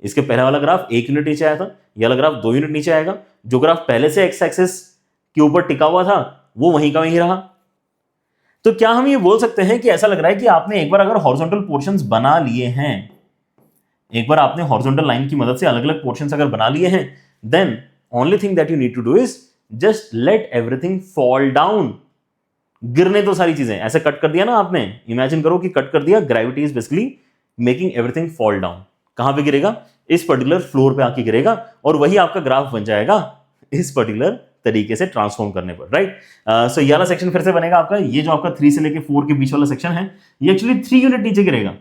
इसके पहला वाला ग्राफ 1 यूनिट नीचे आया था, ये वाला ग्राफ 2 यूनिट नीचे आएगा। जो ग्राफ पहले से एक्स एक्सिस के ऊपर टिका हुआ था वो वहीं का वहीं रहा। तो क्या हम ये बोल सकते हैं कि ऐसा लग रहा है कि आपने एक बार अगर हॉरिजॉन्टल पोर्शंस बना लिए हैं, एक बार आपने हॉरिजॉन्टल लाइन की मदद से अलग अलग पोर्शंस अगर बना लिए हैं, then only thing that you need to do is just let everything fall down. गिरने तो सारी चीजें, ऐसे कट कर दिया ना आपने, इमेजिन करो कि कट कर दिया, gravity is basically making everything fall down. कहां पे गिरेगा? इस पर्टिकुलर फ्लोर पे आके गिरेगा, और वही आपका ग्राफ बन जाएगा इस पर्टिकुलर तरीके से ट्रांसफॉर्म करने पर, राइट। सो ये वाला सेक्शन फिर से बनेगा आपका, ये जो आपका 3 से लेके 4 के बीच वाला सेक्शन है, ये एक्चुअली 3 यूनिट नीचे गिरेगा।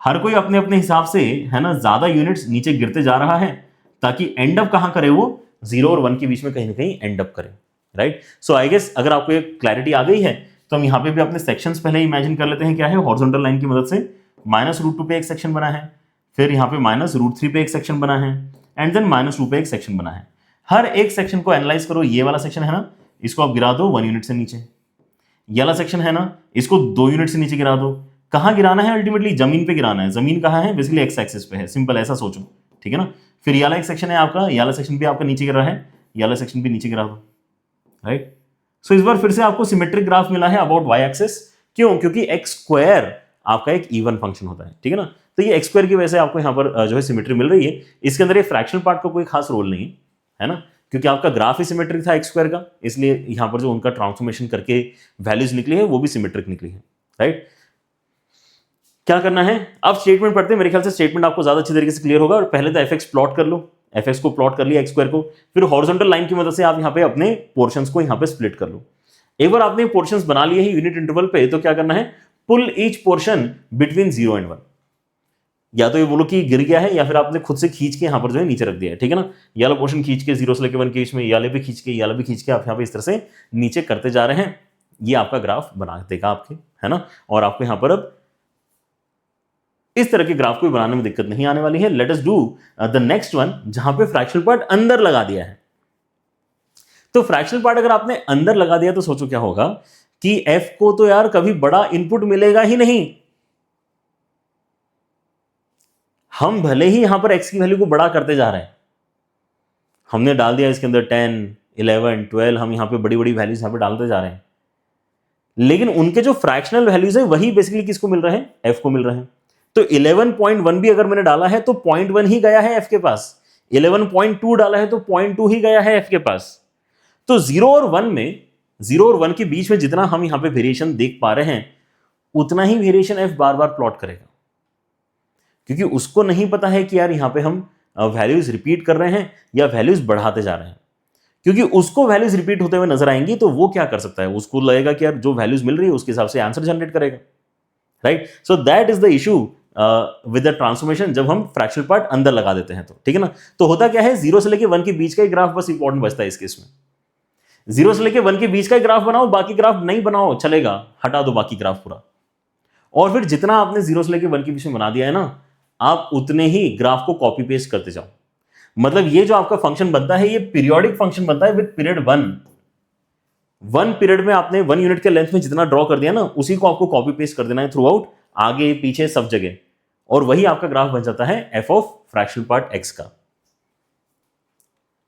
हर कोई अपने अपने हिसाब से, है ना, ज्यादा यूनिट्स नीचे गिरते जा रहा है, ताकि एंड अप कहां करे वो 0 और 1 के बीच में कहीं ना कहीं एंड अप करे, राइट। सो आई गेस अगर आपको एक क्लैरिटी आ गई है तो हम यहाँ पे भी अपने सेक्शंस पहले इमेजिन कर लेते हैं। क्या है, हॉरिजॉन्टल लाइन की मदद से -√2 पे एक सेक्शन बना है, फिर यहाँ पे -√3 पे एक सेक्शन बना है, एंड देन -2 पे एक सेक्शन बना है। हर एक सेक्शन को एनालाइज करो। ये वाला सेक्शन है ना, इसको आप गिरा दो 1 यूनिट से नीचे। ये वाला सेक्शन है ना, इसको 2 यूनिट से नीचे गिरा दो। कहां गिराना है, अल्टीमेटली जमीन पे गिराना है। जमीन कहां है, बेसिकली एक्स एक्सिस पे है, सिंपल ऐसा सोचो, ठीक है ना। फिर ये वाला एक सेक्शन है आपका, ये वाला सेक्शन भी आपका नीचे गिर रहा है, ये वाला सेक्शन भी नीचे गिरा दो, राइट। सो इस बार फिर से आपको सिमेट्रिक ग्राफ मिला है अबाउट वाई एक्सिस। क्यों, क्योंकि एक्स स्क्वायर आपका एक इवन फंक्शन होता है, ठीक है ना। तो ये एक्स स्क्वायर की वजह से आपको यहाँ पर जो है सिमेट्री मिल रही है। इसके अंदर ये फ्रैक्शनल पार्ट का कोई खास रोल नहीं है ना, क्योंकि आपका ग्राफ ही सिमेट्रिक था एक्स स्क्वायर का, इसलिए यहां पर जो उनका ट्रांसफॉर्मेशन करके वैल्यूज निकली है वो भी सिमेट्रिक निकली है, राइट। क्या करना है, अब स्टेटमेंट पढ़ते हैं। मेरे ख्याल से स्टेटमेंट आपको ज्यादा अच्छी तरीके से क्लियर होगा। और पहले तो एफ प्लॉट कर लो, एफ को प्लॉट कर लिया एक्स स्क्वायर को, फिर हॉरिजॉन्टल लाइन की मदद से आप यहाँ पे अपने पोर्शंस को यहाँ पे स्प्लिट कर लो। एक बार आपने पोर्शंस बना लिए हैं यूनिट इंटरवल पे, तो क्या करना है, पुल ईच पोर्शन बिटवीन 0 एंड 1। या तो ये बोलो कि गिर गया है, या फिर आपने खुद से खींच के यहां पर जो है नीचे रख दिया है, ठीक है ना। ये वाला पोर्शन खींच के 0 से लेकर 1 के बीच में, ये वाले भी खींच के, ये वाला भी खींच के आप यहाँ पे इस तरह से नीचे करते जा रहे हैं। ये आपका ग्राफ बना देगा आपके, है ना। और आपको यहां पर अब इस तरह के ग्राफ को बनाने में दिक्कत नहीं आने वाली है। Let us do the next one, जहां पे फ्रैक्शनल पार्ट अंदर लगा दिया है। तो फ्रैक्शनल पार्ट अगर आपने अंदर लगा दिया तो सोचो क्या होगा कि एफ को तो यार कभी बड़ा इनपुट मिलेगा ही नहीं। हम भले ही यहां पर एक्स की वैल्यू को बड़ा करते जा रहे हैं, हमने डाल दिया इसके अंदर 10, 11, 12, हम यहां पे बड़ी बड़ी वैल्यूज यहां पे डालते जा रहे हैं, लेकिन उनके जो फ्रैक्शनल वैल्यूज है वही बेसिकली किसको मिल रहे हैं, एफ को मिल रहे हैं। तो 11.1 भी अगर मैंने डाला है तो 0.1 ही गया है एफ के पास, 11.2 डाला है तो 0.2 ही गया है एफ के पास। तो 0 और 1 के बीच में जितना हम यहां पे वेरिएशन देख पा रहे हैं, उतना ही वेरिएशन एफ बार बार प्लॉट करेगा, क्योंकि उसको नहीं पता है कि यार यहां पे हम वैल्यूज रिपीट कर रहे हैं या वैल्यूज बढ़ाते जा रहे हैं। क्योंकि उसको वैल्यूज रिपीट होते हुए नजर आएंगी तो वो क्या कर सकता है, उसको लगेगा कि यार जो वैल्यूज मिल रही है उसके हिसाब से आंसर जनरेट करेगा, right. So that is the issue with the transformation, जब हम फ्रैक्शनल पार्ट अंदर लगा देते हैं तो, ठीक है ना। तो होता क्या है, 0 से लेके 1 के बीच का ही ग्राफ बस इंपॉर्टेंट बचता है इस केस में। 0 से लेके 1 के बीच का ही ग्राफ बनाओ, बाकी ग्राफ नहीं बनाओ चलेगा, हटा दो बाकी ग्राफ पूरा। और फिर जितना आपने 0 से लेके 1 के बीच में बना दिया है ना, आप उतने ही ग्राफ को कॉपी पेस्ट करते जाओ। मतलब ये जो आपका फंक्शन बनता है, ये पीरियोडिक फंक्शन बनता है विद पीरियड 1 पीरियड में आपने 1 यूनिट के लेंथ में जितना ड्रॉ कर दिया ना, उसी को आपको कॉपी पेस्ट कर देना है थ्रू आउट, आगे पीछे सब जगह, और वही आपका ग्राफ बन जाता है F of fractional part x का।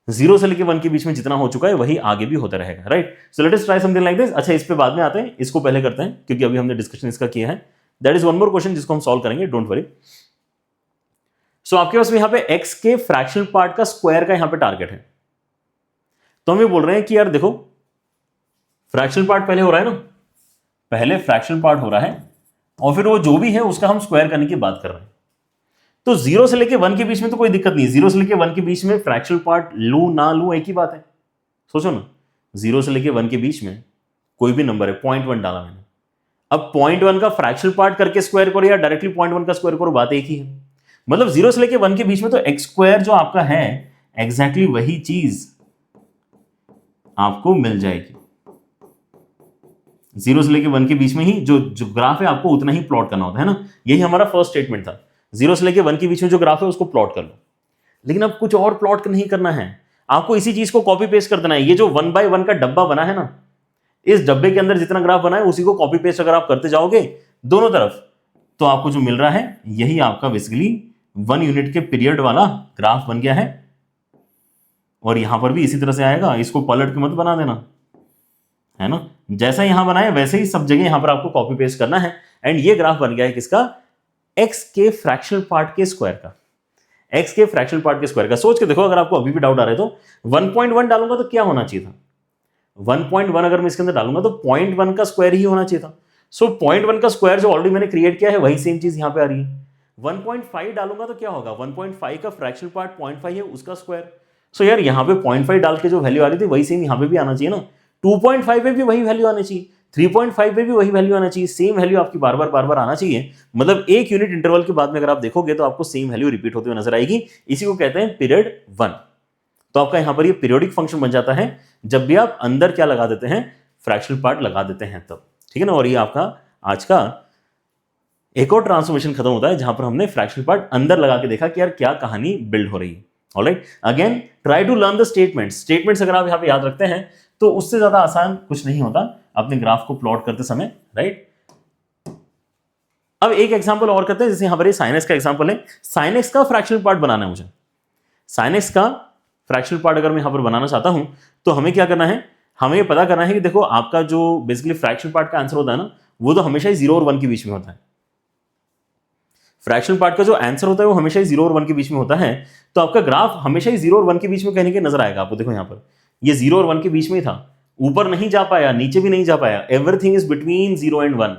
0 से लेके 1 के बीच में जितना हो चुका है वही आगे भी होता रहेगा, right. So let us try something like this. अच्छा, इस पे बाद में आते हैं, इसको पहले करते हैं क्योंकि अभी हमने डिस्कशन इसका किया है। That is one more question जिसको हम सॉल्व करेंगे, डोंट वरी। सो आपके पास में यहां पे x के फ्रैक्शनल पार्ट का स्क्वायर का यहां पे टारगेट है। तो हम ये बोल रहे हैं कि यार देखो, फ्रैक्शनल पार्ट पहले हो रहा है ना, पहले फ्रैक्शनल पार्ट हो रहा है और फिर वो जो भी है उसका हम स्क्वायर करने की बात कर रहे हैं। तो 0 से लेके 1 के बीच में तो कोई दिक्कत नहीं, 0 से लेके 1 के बीच में फ्रैक्शनल पार्ट लू ना लू एक ही बात है। सोचो ना, 0 से लेके 1 के बीच में कोई भी नंबर है, 0.1 डाला मैंने, अब 0.1 का फ्रैक्शनल पार्ट करके स्क्वायर करो या डायरेक्टली 0.1 का स्क्वायर करो, बात एक ही है। मतलब 0 से लेके 1 के बीच में तो एक्स स्क्वायर जो आपका है एग्जैक्टली वही चीज आपको मिल जाएगी। 0 से लेके 1 के बीच में ही जो ग्राफ है आपको उतना ही प्लॉट करना होता है ना, यही हमारा फर्स्ट स्टेटमेंट था। 0 से लेके 1 के बीच में जो ग्राफ है उसको प्लॉट कर लो, लेकिन अब कुछ और प्लॉट नहीं करना है, आपको इसी चीज को कॉपी पेस्ट कर देना है। ये जो 1 by 1 का डब्बा बना है ना, इस डब्बे के अंदर जितना ग्राफ बना है उसी को कॉपी पेस्ट अगर आप करते जाओगे दोनों तरफ, तो आपको जो मिल रहा है यही आपका बेसिकली 1 यूनिट के पीरियड वाला ग्राफ बन गया है। और यहां पर भी इसी तरह से आएगा, इसको पलट के मत बना देना, है ना। जैसा यहां बनाया वैसे ही सब जगह यहां पर आपको कॉपी पेस्ट करना है। एंड ये ग्राफ बन गया है किसका, एक्स के फ्रैक्शनल पार्ट के स्क्वायर का, एक्स के फ्रैक्शनल पार्ट के स्क्वायर का। सोच के देखो, अगर आपको अभी भी डाउट आ रहा है तो 1.1 डालूंगा तो क्या होना चाहिए था, 1.1 अगर मैं इसके अंदर डालूंगा तो 0.1 का स्क्वायर ही होना चाहिए था। सो 0.1 का स्क्वायर जो ऑलरेडी मैंने क्रिएट किया है वही सेम चीज यहां पे आ रही है। 1.5 डालूंगा तो क्या होगा, 1.5 का फ्रैक्शनल पार्ट 0.5 है उसका स्क्वायर। सो यार यहां पे 0.5 डाल के जो वैल्यू आ रही थी वही सेम यहां पे भी आना चाहिए ना। 2.5 पे भी वही वैल्यू आनी चाहिए, 3.5 पे भी वही वैल्यू आना चाहिए, सेम वैल्यू आपकी बार बार आना चाहिए। मतलब एक यूनिट इंटरवल के बाद में अगर आप देखोगे तो आपको सेम वैल्यू रिपीट होते हुए नजर आएगी। इसी को कहते हैं पीरियड 1। तो आपका यहां पर ये पीरियोडिक फंक्शन बन जाता है जब भी आप अंदर क्या लगा देते हैं, फ्रैक्शनल पार्ट लगा देते हैं तब, ठीक है ना। और ये आपका आज का एक और ट्रांसफॉर्मेशन खत्म होता है जहां पर हमने फ्रैक्शनल पार्ट अंदर लगा के देखा कि यार क्या कहानी बिल्ड हो रही है। Alright, again try to learn the statements अगर आप यहां पे याद रखते हैं तो उससे ज्यादा आसान कुछ नहीं होता अपने ग्राफ को प्लॉट करते समय, राइट। अब एक एग्जांपल और करते हैं, जैसे यहां पर ये साइन एक्स का एग्जांपल है। साइन एक्स का फ्रैक्शनल पार्ट बनाना है मुझे। साइन एक्स का फ्रैक्शनल पार्ट अगर मैं यहां पर बनाना चाहता हूं तो हमें क्या करना है, हमें ये पता करना है कि देखो आपका जो बेसिकली फ्रैक्शनल पार्ट का आंसर होता है ना, वो तो हमेशा ही 0 और 1 के बीच में होता है। फ्रैक्शनल पार्ट का जो आंसर होता है वो हमेशा ही 0 और 1 के बीच में होता है। तो आपका ग्राफ हमेशा ही 0 और 1 के बीच में कहने के नजर आएगा आपको। देखो यहां पर ये 0 और 1 के बीच में ही था, ऊपर नहीं जा पाया, नीचे भी नहीं जा पाया। Everything is between 0 and 1,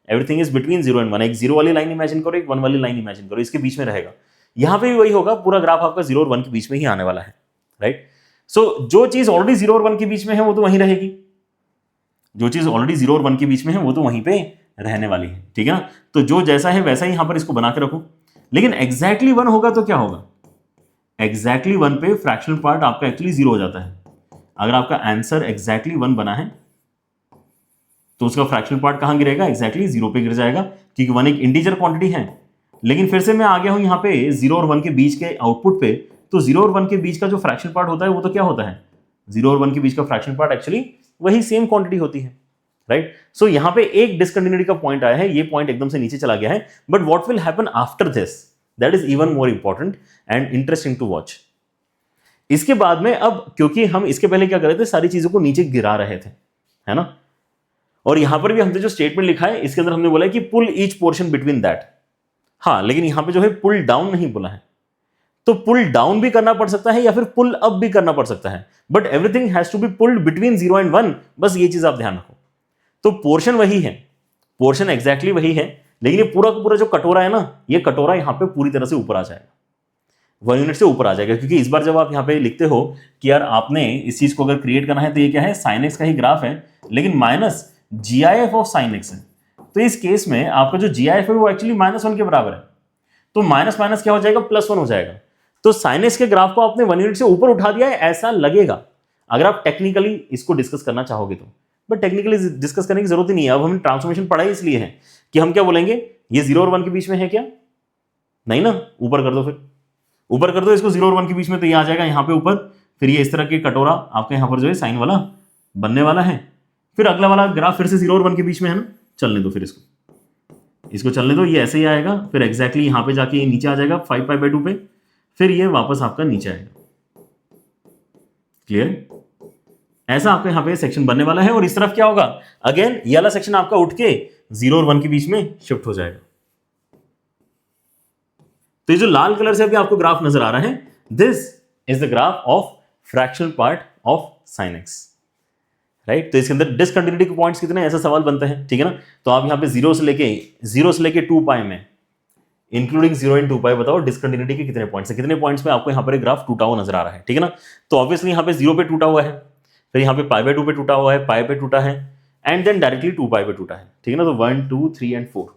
everything is between 0 and 1। एक 0 वाली लाइन इमेजिन करो, एक 1 वाली लाइन इमेजिन करो, इसके बीच में रहेगा। यहां पे भी वही होगा, पूरा ग्राफ आपका 0 और 1 के बीच में ही आने वाला है, राइट। सो जो चीज ऑलरेडी 0 और 1 के बीच में है वो तो वहीं रहेगी, जो चीज ऑलरेडी 0 और 1 के बीच में है वो तो वहीं पे रहने वाली है, ठीक है ना। तो जो जैसा है वैसा ही यहां पर इसको बना के रखो। लेकिन एग्जैक्टली 1 होगा तो क्या होगा, एग्जैक्टली 1 पे फ्रैक्शनल पार्ट आपका एक्चुअली 0 हो जाता है। अगर आपका आंसर एग्जैक्टली 1 बना है तो उसका फ्रैक्शनल पार्ट कहां गिरेगा, एग्जैक्टली 0 पे गिर जाएगा, क्योंकि 1 एक इंटीजर क्वांटिटी है। लेकिन फिर से मैं आ गया हूं यहां पे 0 और 1 के बीच के आउटपुट पे, तो 0 और 1 के बीच का जो फ्रैक्शनल पार्ट होता है वो तो क्या होता है, 0 और 1 के बीच का फ्रैक्शनल पार्ट एक्चुअली वही सेम क्वांटिटी होती है, राइट। सो यहां पे एक डिसकंटिन्यूटी का पॉइंट आया है, ये पॉइंट एकदम से नीचे चला गया है। But what will happen after this, that is even more important and interesting to watch. इसके बाद में अब क्योंकि हम इसके पहले क्या कर रहे थे, सारी चीजों को नीचे गिरा रहे थे, है ना। और यहां पर भी हमने जो स्टेटमेंट लिखा है इसके अंदर हमने बोला है कि पुल ईच पोर्शन बिटवीन दैट। हाँ, लेकिन यहां पे जो है पुल डाउन नहीं बोला है। तो पुल डाउन भी करना पड़ सकता है या फिर पुल अप भी करना पड़ सकता है, but everything has to be pulled between 0 and 1। बस ये चीज आप ध्यान रखो। तो पोर्शन वही है, पोर्शन एग्जैक्टली वही है, लेकिन ये पूरा का पूरा जो कटोरा है ना, ये कटोरा यहां पे पूरी तरह से ऊपर आ जाएगा, 1 यूनिट से ऊपर आ जाएगा। क्योंकि इस बार जब आप यहां पे लिखते हो कि यार आपने इस चीज को अगर क्रिएट करना है तो ये क्या है, साइन एक्स का ही ग्राफ है, लेकिन minus GIF of sine x है। तो इस केस में आपका जो जीआईएफ है वो एक्चुअली -1 के बराबर है। तो माइनस माइनस क्या हो जाएगा, +1 हो जाएगा। तो साइन एक्स के ग्राफ को आपने 1 यूनिट से ऊपर उठा दिया है ऐसा लगेगा, अगर आप टेक्निकली इसको डिस्कस करना चाहोगे तो। बट टेक्निकली डिस्कस करने की जरूरत ही नहीं है। अब हमने ट्रांसफॉर्मेशन पढ़ा ही इसलिए है कि हम क्या बोलेंगे, ये 0 और 1 के बीच में है क्या, नहीं ना, ऊपर कर दो, फिर ऊपर कर दो इसको 0 और 1 के बीच में, तो ये आ जाएगा यहाँ पे ऊपर। फिर ये इस तरह के कटोरा आपका यहाँ पर जो है साइन वाला बनने वाला है। फिर अगला वाला ग्राफ फिर से 0 और 1 के बीच में है ना, चलने दो, फिर इसको चलने दो, ये ऐसे ही आएगा। फिर एग्जैक्टली यहाँ पे जाके ये नीचे आ जाएगा 5π/2 पे, फिर ये वापस आपका नीचे आएगा। क्लियर, ऐसा आपका यहाँ पे सेक्शन बनने वाला है। और इस तरफ क्या होगा, अगेन ये वाला सेक्शन आपका उठ के 0 और 1 के बीच में शिफ्ट हो जाएगा। तो ये जो लाल कलर से अभी आपको ग्राफ नजर आ रहा है, this is the graph of fractional part of sine x, right. तो इसके अंदर डिसकंटिन्यूटी के पॉइंट्स कितने, ऐसा सवाल बनता है, ठीक है ना। तो आप यहाँ पे 0 से लेके 2π में इंक्लूडिंग 0 एंड 2π बताओ डिसकंटिन्यूटी के कितने पॉइंट्स है, कितने पॉइंट्स पे आपको यहाँ पर एक ग्राफ टूटा हुआ नजर आ रहा है, ठीक है ना। तो ऑब्वियसली यहाँ पे 0 पे टूटा हुआ है, फिर यहाँ पे π/2 पे टूटा हुआ है, π पे टूटा है, एंड देन डायरेक्टली 2π पे टूटा है, ठीक है ना। तो 1 2 3 एंड 4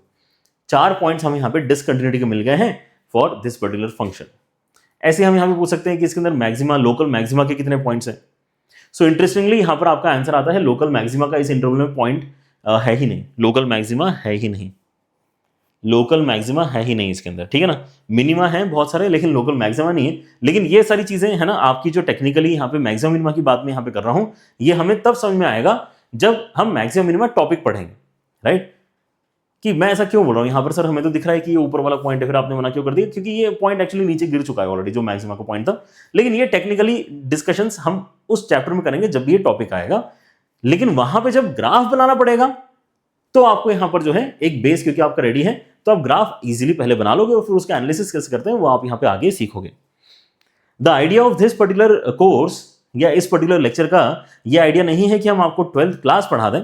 4 पॉइंट्स हमें यहाँ पे डिसकंटिन्यूटी के मिल गए हैं फॉर दिस पर्टिकुलर फंक्शन। ऐसे हम यहाँ पे पूछ सकते हैं कि इसके अंदर मैक्सिमा, लोकल मैक्सिमा के कितने पॉइंट्स हैं। सो इंटरेस्टिंगली यहाँ पर आपका आंसर आता है लोकल मैक्सिमा का इस इंटरवल में पॉइंट है ही नहीं, लोकल मैक्सिमा है ही नहीं, लोकल मैक्सिमा है ही नहीं इसके अंदर, ठीक है ना। मिनिमा है बहुत सारे, लेकिन लोकल मैक्सिमा नहीं है। लेकिन ये सारी चीजें है ना आपकी जो टेक्निकली यहाँ पे मैक्सिमम मिनिमा की बात मैं यहाँ पे कर रहा हूँ, ये हमें तब समझ में आएगा जब हम मैक्सिमम मिनिमा टॉपिक पढ़ेंगे, राइट। कि मैं ऐसा क्यों बोल रहा हूँ यहाँ पर, सर हमें तो दिख रहा है कि ये ऊपर वाला पॉइंट है, फिर आपने मना क्यों कर दिया, क्योंकि ये पॉइंट एक्चुअली नीचे गिर चुका है ऑलरेडी, जो मैक्सिमा का पॉइंट था। लेकिन ये टेक्निकली डिस्कशंस हम उस चैप्टर में करेंगे जब ये टॉपिक आएगा। लेकिन वहां पे जब ग्राफ बनाना पड़ेगा तो आपको यहाँ पर जो है एक बेस, क्योंकि आपका रेडी है, तो आप ग्राफ इजीली पहले बना लोगे और फिर उसका एनालिसिस कैसे करते हैं वो आप यहाँ पे आगे सीखोगे। The idea of this particular course या इस पर्टिकुलर लेक्चर का ये आइडिया नहीं है कि हम आपको 12th क्लास पढ़ा दें,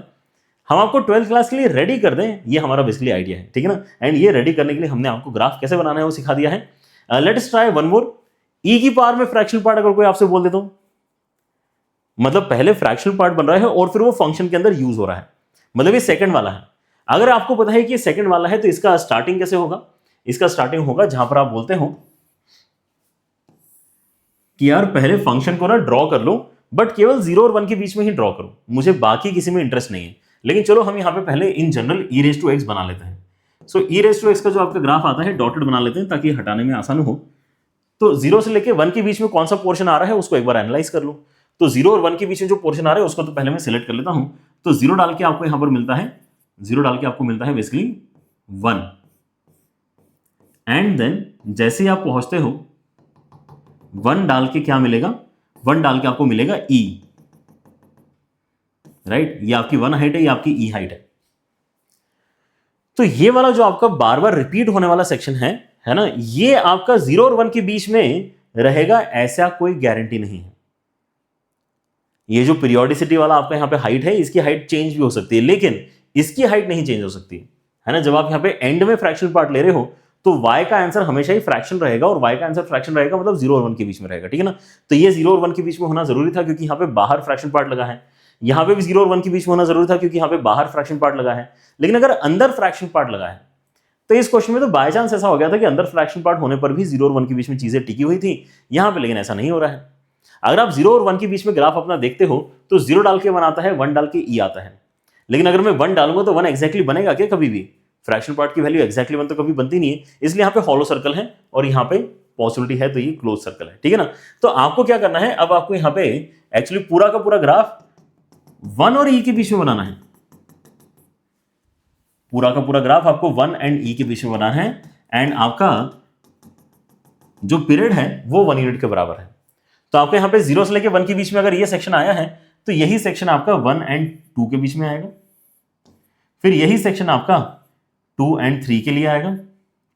हम आपको 12th क्लास के लिए रेडी कर दें, ये हमारा बेसिकली आइडिया है, ठीक है ना। एंड ये रेडी करने के लिए हमने आपको ग्राफ कैसे बनाना है वो सिखा दिया है। Let's try one more. E की पावर में फ्रैक्शनल पार्ट अगर कोई आपसे बोल देता हूं, मतलब पहले फ्रैक्शनल पार्ट बन रहा है और फिर वो फंक्शन के अंदर यूज हो रहा है, मतलब ये सेकंड वाला है। अगर आपको पता है कि ये सेकंड वाला है तो इसका स्टार्टिंग कैसे होगा, इसका स्टार्टिंग होगा जहां पर आप बोलते हो कि यार पहले फंक्शन को ना ड्रॉ कर लो, बट केवल 0 और 1 के बीच में ही ड्रॉ करो, मुझे बाकी किसी में इंटरेस्ट नहीं है। लेकिन चलो हम यहाँ पे पहले in general e raise to x बना लेते हैं। So e raise to x का जो आपका ग्राफ आता है डॉटेड बना लेते हैं ताकि हटाने में आसान हो। तो 0 से लेके 1 के बीच में कौन सा पोर्शन आ रहा है उसको एक बार एनालाइज कर लो। तो 0 और 1 के बीच में जो पोर्शन आ रहा है उसको तो पहले मैं सिलेक्ट कर लेता हूं। तो 0 डाल के आपको यहां पर मिलता है, 0 डाल के आपको मिलता है बेसिकली 1, एंड देन जैसे ही आप पहुंचते हो 1 डाल के क्या मिलेगा, 1 डाल के आपको मिलेगा e, राइट। ये आपकी 1 हाइट है, ये आपकी e हाइट है। तो ये वाला जो आपका बार बार रिपीट होने वाला सेक्शन है ना, ये आपका 0 और 1 के बीच में रहेगा ऐसा कोई गारंटी नहीं है। ये जो पीरियोडिसिटी वाला आपका यहां पे हाइट है, इसकी हाइट चेंज भी हो सकती है, लेकिन इसकी हाइट नहीं चेंज हो सकती है ना। जब आप यहां पे एंड में फ्रैक्शन पार्ट ले रहे हो तो y का आंसर हमेशा ही फ्रैक्शन रहेगा, और y का आंसर फ्रैक्शन रहेगा मतलब 0 और 1 के बीच में रहेगा, ठीक है ना। तो ये 0 और 1 के बीच में होना जरूरी था क्योंकि यहां पे बाहर फ्रैक्शन पार्ट लगा है, यहां पे भी 0 और 1 के बीच में होना जरूरी था क्योंकि यहां पे बाहर फ्रैक्शन पार्ट लगा है। लेकिन अगर अंदर फ्रैक्शन पार्ट लगा है तो इस क्वेश्चन में तो बाय चांस ऐसा हो गया था कि अंदर फ्रैक्शन पार्ट होने पर भी 0 और 1 के बीच में चीजें टिकी हुई थी, यहां पे लेकिन ऐसा नहीं हो रहा है। अगर आप 0 और 1 के बीच में ग्राफ अपना देखते हो तो 0 डाल के 1 आता है, 1 डाल के e आता है। लेकिन अगर मैं 1 डालूंगा तो 1 एग्जैक्टली बनेगा क्या? कभी भी फ्रैक्शन पार्ट की वैल्यू एग्जैक्टली 1 तो कभी बनती नहीं है, इसलिए यहाँ पे हॉलो सर्कल है और यहाँ पे पॉसिबिलिटी है तो ये क्लोज सर्कल है, ठीक है ना। तो आपको क्या करना है, अब आपको यहाँ पे एक्चुअली पूरा का पूरा ग्राफ 1 और e के बीच में बनाना है। पूरा का पूरा ग्राफ आपको 1 एंड e के बीच में बनाना है, एंड आपका जो पीरियड है वो 1 यूनिट के बराबर है। तो आपको यहाँ पे 0 से लेके 1 के बीच में अगर ये सेक्शन आया है तो यही सेक्शन आपका 1 एंड 2 के बीच में आएगा, फिर यही सेक्शन आपका 2 एंड 3 के लिए आएगा,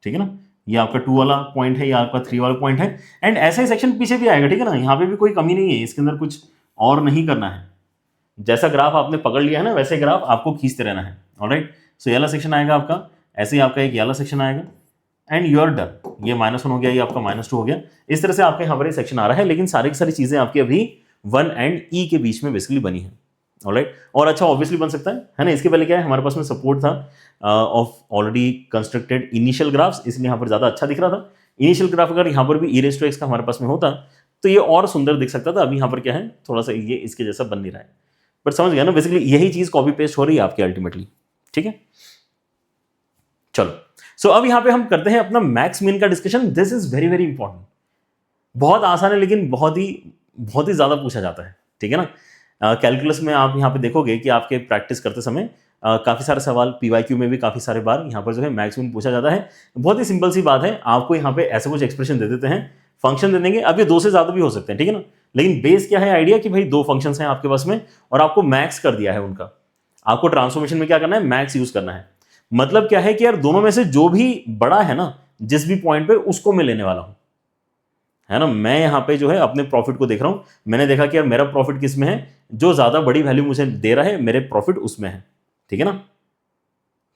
ठीक है ना। ये आपका 2 वाला पॉइंट है, ये आपका 3 वाला पॉइंट है, एंड ऐसा ही सेक्शन पीछे भी आएगा, ठीक है ना। यहाँ पे भी कोई कमी नहीं है, इसके अंदर कुछ और नहीं करना है। जैसा ग्राफ आपने पकड़ लिया है ना वैसे ग्राफ आपको खींचते रहना है, ऑलराइट। सो ये वाला सेक्शन आएगा आपका, ऐसे ही आपका एक ये वाला सेक्शन आएगा, एंड यू आर डन। ये -1 हो गया, ये आपका -2 हो गया। इस तरह से आपके यहाँ पर सेक्शन आ रहा है, लेकिन सारी की सारी चीजें आपकी अभी 1 एंड e के बीच में बेसिकली बनी है, ऑलराइट। और अच्छा ऑब्वियसली बन सकता है ना। इसके पहले क्या है, हमारे पास में सपोर्ट था of already constructed initial graphs, इसलिए यहाँ पर ज्यादा अच्छा दिख रहा था। इनिशियल ग्राफ अगर यहाँ पर भी e रेज़ टू x का हमारे पास में होता तो ये और सुंदर दिख सकता था। अभी यहाँ पर क्या है, थोड़ा सा ये इसके जैसा बन नहीं रहा है, बट समझ गया ना, बेसिकली यही चीज कॉपी पेस्ट हो रही है आपकी अल्टीमेटली, ठीक है। चलो सो अब यहाँ पे हम करते हैं अपना मैक्स मीन का discussion. This is very very important, बहुत आसान है लेकिन बहुत ही ज्यादा पूछा जाता है, ठीक है ना। कैलकुलस में आप यहाँ पे देखोगे कि आपके प्रैक्टिस करते समय काफी सारे सवाल PYQ में भी काफी सारे बार यहाँ पर जो है मैक्स मीन पूछा जाता है। बहुत ही सिंपल सी बात है, आपको यहाँ पे ऐसे कुछ एक्सप्रेशन दे देते हैं, फंक्शन दे देंगे। अब ये 2 से ज्यादा भी हो सकते हैं, ठीक है ना, लेकिन बेस क्या है आइडिया कि भाई 2 फंक्शंस हैं आपके पास में और आपको मैक्स कर दिया है उनका। आपको ट्रांसफॉर्मेशन में क्या करना है, मैक्स यूज करना है। मतलब क्या है कि यार दोनों में से जो भी बड़ा है ना जिस भी पॉइंट पे, उसको मैं लेने वाला हूं, है ना। मैं यहाँ पे जो है अपने प्रॉफिट को देख रहा हूं, मैंने देखा कि यार मेरा प्रॉफिट किस में है, जो ज्यादा बड़ी वैल्यू मुझे दे रहा है मेरे प्रॉफिट उसमें है, ठीक है ना।